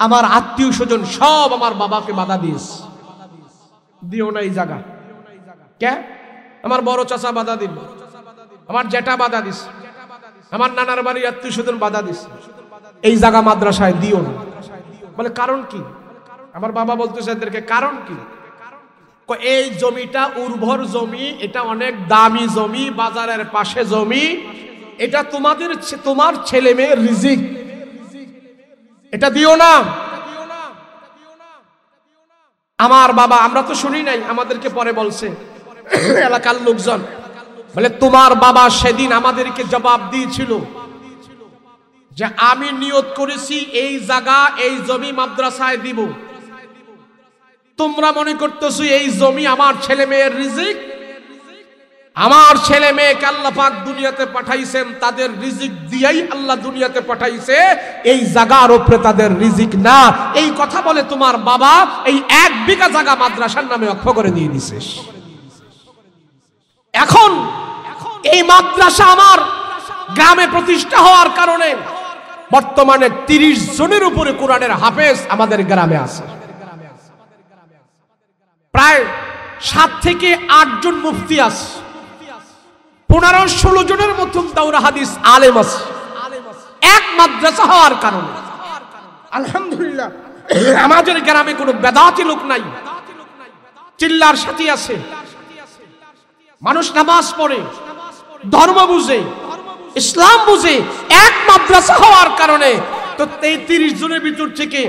আমার আত্মীয় স্বজন সব আমার বাবাকে বাধা দিয়েছে, দিও না এই জায়গা। কে? আমার বড় চাচা বাধা দিল, আমার জেঠা বাধা দিস, আমার নানার বাড়ির আত্মীয় স্বজন বাধা দিস, এই জায়গা মাদ্রাসায় দিও না। বলে কারণ কি? আমার বাবা বলতেছে এদেরকে, কারণ কি? এই জমিটা উর্বর জমি, এটা অনেক দামি জমি, বাজারের পাশে জমি, এটা তোমার ছেলে মেয়ের রিজিক, এটা দিও না। আমার বাবা, আমরা তো শুনি নাই, আমাদেরকে পরে বলছে এলাকার লোকজন, বলে তোমার বাবা সেদিন আমাদেরকে জবাব দিয়েছিল যে আমি নিয়ত করেছি এই জায়গা, এই জমি মাদ্রাসায় দিব। তোমরা মনে করতেছো এই জমি আমার ছেলে মেয়ের রিজিক? আমার ছেলে মেয়েকে আল্লাহ পাক দুনিয়াতে পাঠাইছেন, তাদের রিজিক দিয়েই আল্লাহ দুনিয়াতে পাঠাইছে, এই জায়গার উপরে তাদের রিজিক না। এই কথা বলে তোমার বাবা এই 1 বিঘা জায়গা মাদ্রাসার নামে অক্ষ করে দিয়ে দিছে। এখন এই মাদ্রাসা আমার গ্রামে প্রতিষ্ঠা হওয়ার কারণে বর্তমানে 30 জনের উপরে কোরআনের হাফেজ আমাদের গ্রামে আছে। প্রায় 7 থেকে 8 জন মুফতি আছে, 15-16 জনের মতো দাওরা হাদিস আলেম আছে, এক মাদ্রাসা হওয়ার কারণে। আলহামদুলিল্লাহ আমাদের গ্রামে কোনো বেদাতি লোক নাই, চিল্লার সাথে আছে, মানুষ নামাজ পড়ে, ধর্ম বুঝে, ইসলাম বুঝে, এক মাদ্রাসা হওয়ার কারণে। তো 30 জনের ভিতর থেকে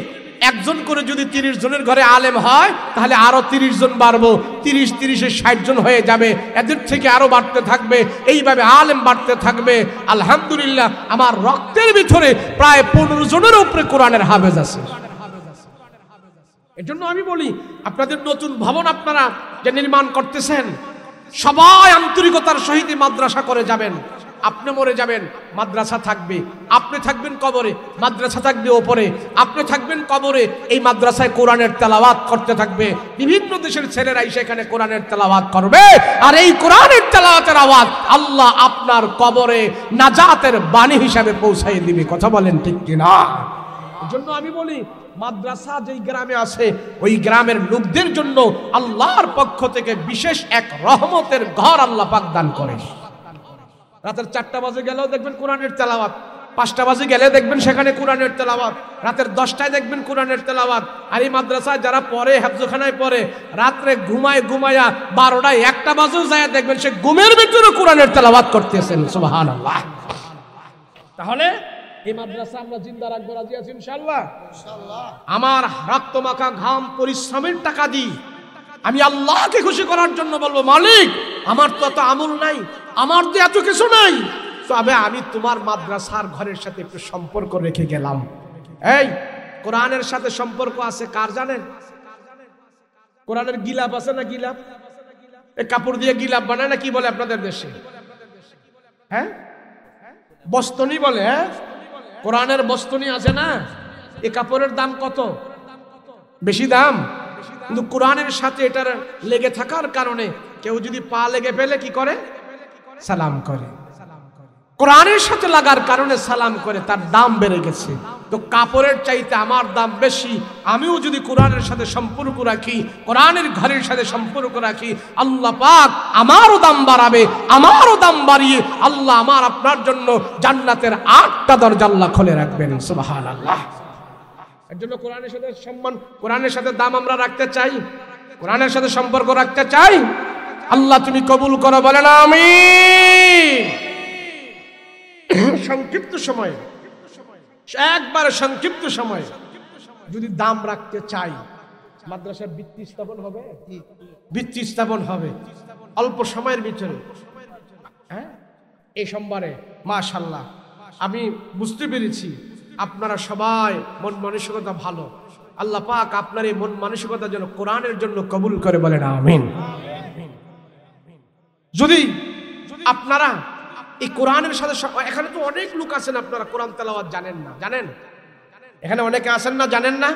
একজন করে যদি 30 জনের ঘরে আলেম হয়, তাহলে আরো 30 জন বাড়বো, 30-30-এ 60 জন হয়ে যাবে, এদের থেকে আরো বাড়তে থাকবে, এইভাবে আলেম বাড়তে থাকবে। আলহামদুলিল্লাহ আমার রক্তের ভিতরে প্রায় 15 জনের উপরে কোরআনের হাফেজ আছে। এজন্য আমি বলি, আপনাদের নতুন ভবন আপনারা যে নির্মাণ করতেছেন, সবাই আন্তরিকতার সহিত মাদ্রাসা করে যাবেন। আপনি মরে যাবেন, মাদ্রাসা থাকবে, আপনি থাকবেন কবরে, মাদ্রাসা থাকবে ওপরে, আপনি থাকবেন কবরে, এই মাদ্রাসায় কোরআনের তেলাওয়াত করতে থাকবে। বিভিন্ন দেশের ছেলেরা সেখানে কোরআনের তেলাওয়াত করবে, আর এই কোরআনের তেলাওয়াতের আওয়াজ আল্লাহ আপনার কবরে নাজাতের বাণী হিসাবে পৌঁছাই দিবে। কথা বলেন ঠিক কিনা? এজন্য আমি বলি, মাদ্রাসা যেই গ্রামে আছে ওই গ্রামের লোকদের জন্য আল্লাহর পক্ষ থেকে বিশেষ এক রহমতের ঘর আল্লাহ পাক দান করে। রাতের 4টা বাজে গেলেও দেখবেন কোরআনের তেলাওয়াত, 5টা বাজে গেলে দেখবেন সেখানে কোরআনের তেলাওয়াত, রাতের 10টায় দেখবেন কোরআনের তেলাওয়াত। আর এই মাদ্রাসায় যারা পড়ে, হেফজখানায় পড়ে, রাত্রে ঘুমায়া 12টায় 1টা বাজেও যায় দেখবেন সে ঘুমের ভিতরে কোরআনের তেলাওয়াত করতেছেন। সুবহানাল্লাহ। তাহলে এই মাদ্রাসা আমরা জিন্দা রাখবো। রাজি আছি ইনশাআল্লাহ? আমার রক্ত মাখা ঘাম পরিশ্রমের টাকা দিই আমি আল্লাহকে খুশি করার জন্য বলবো, মালিক আমার তো এত আমল নাই, আমার তো এত কিছু নাই, তবে আমি তোমার মাদ্রাসার ঘরের সাথে একটু সম্পর্ক রেখে গেলাম। এই কোরআনের সাথে সম্পর্ক আছে কার জানেন? কোরআনের গিলাপ আছে না? গিলাপ, এই কাপড় দিয়ে গিলাপ বানায় না, কি বলে আপনাদের দেশে? হ্যাঁ, বস্তনি বলে। হ্যাঁ, কোরআনের বস্তনি আছে না? এই কাপড়ের দাম কত? বেশি দাম, কিন্তু কোরআনের সাথে এটার লেগে থাকার কারণে কেউ যদি পা লেগে ফেলে কি করে? সালাম করে। কোরআনের সাথে লাগার কারণে সালাম করে, তার দাম বেড়ে গেছে। তো কাপড়ের চাইতে আমার দাম বেশি। আমিও যদি কোরআনের সাথে সম্পর্ক রাখি, কোরআনের ঘরের সাথে সম্পর্ক রাখি, আল্লাহ পাক আমারও দাম বাড়াবে, আমারও দাম বাড়িয়ে আল্লাহ আমার আপনার জন্য জান্নাতের 8টা দরজা আল্লাহ খুলে রাখবেন। সুবহানাল্লাহ। এর জন্য কোরআনের সাথে সম্মান, কোরআনের সাথে দাম আমরা রাখতে চাই, কোরআনের সাথে সম্পর্ক রাখতে চাই। আল্লাহ তুমি কবুল করো, বলেন আমিন। সংক্ষিপ্ত সময়ে, একবারে সংক্ষিপ্ত সময়ে যদি দাম রাখতে চাই, মাদ্রাসার ভিত্তি স্থাপন হবে, ভিত্তি স্থাপন হবে অল্প সময়ের ভিতরে। হ্যাঁ, এই সোমবারে মাশাআল্লাহ আমি বুঝতে পেরেছি আপনারা সবাই মন মানসিকতা ভালো। আল্লাহ পাক আপনার এই মন মানসিকতা যেন কোরআনের জন্য কবুল করে, বলেন আমিন। যদি আপনারা এই কোরআনের সাথে, এখানে তো অনেক লোক আছেন আপনারা কোরআন তেলাওয়াত জানেন না, জানেন? এখানে অনেকে আছেন না, জানেন না?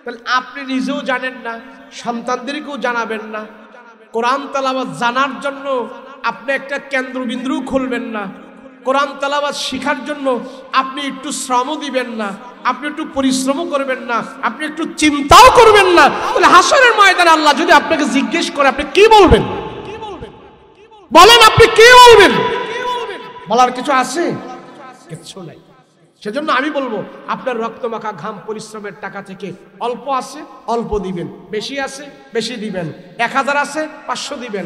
তাহলে আপনি নিজেও জানেন না, সন্তানদেরকেও জানাবেন না। কোরআন তেলাওয়াত জানার জন্য আপনি একটা কেন্দ্রবিন্দু খুলবেন না। কোরআন তেলাওয়াত শেখার জন্য আপনি একটু শ্রম দিবেন না, আপনি একটু পরিশ্রম করবেন না, আপনি একটু চিন্তাও করবেন না। তাহলে হাসরের ময়দানে আল্লাহ যদি আপনাকে জিজ্ঞেস করে, আপনি কি বলবেন? বলেন, আপনি কি বলবেন? বলার কিছু আছে? কিছু নাই। সেজন্য আমি বলবো, আপনার রক্তমাখা ঘাম পরিশ্রমের টাকা থেকে অল্প আছে অল্প দিবেন, বেশি আছে বেশি দিবেন। 1000 আছে 500 দিবেন,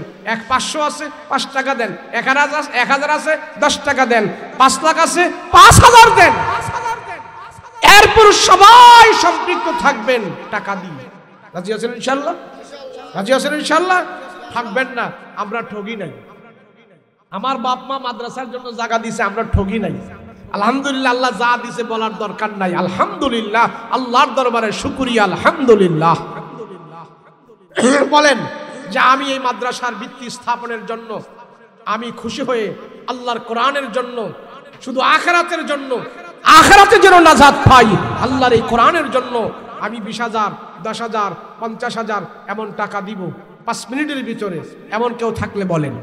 500 আছে 5 টাকা দেন, 1000 আছে 10 টাকা দেন, 5 লাখ আছে 5000 দেন। এরপর সবাই সম্পৃক্ত থাকবেন টাকা দিয়ে। রাজি আছেন ইনশাআল্লাহ? রাজি আছেন ইনশাআল্লাহ? থাকবেন না। আমরা ঠগি নাই। আমার বাপ মা মাদ্রাসার জন্য জায়গা দিয়েছে, আমরা ঠগি নাই। আলহামদুলিল্লাহ, আল্লাহ যা দিছে বলার দরকার নাই। আলহামদুলিল্লাহ, আল্লাহর দরবারে শুকরিয়া। আলহামদুলিল্লাহ। বলেন যে আমি এই মাদ্রাসার ভিত্তি স্থাপনের জন্য আমি খুশি হয়ে আল্লাহর কোরআনের জন্য, শুধু আখিরাতের জন্য, আখিরাতে যেন নাজাত পাই, আল্লাহর এই কোরআনের জন্য আমি 20,000, 10,000, 50,000 এমন টাকা দিব 5 মিনিটের ভিতরে। এমন কেউ থাকলে বলেন।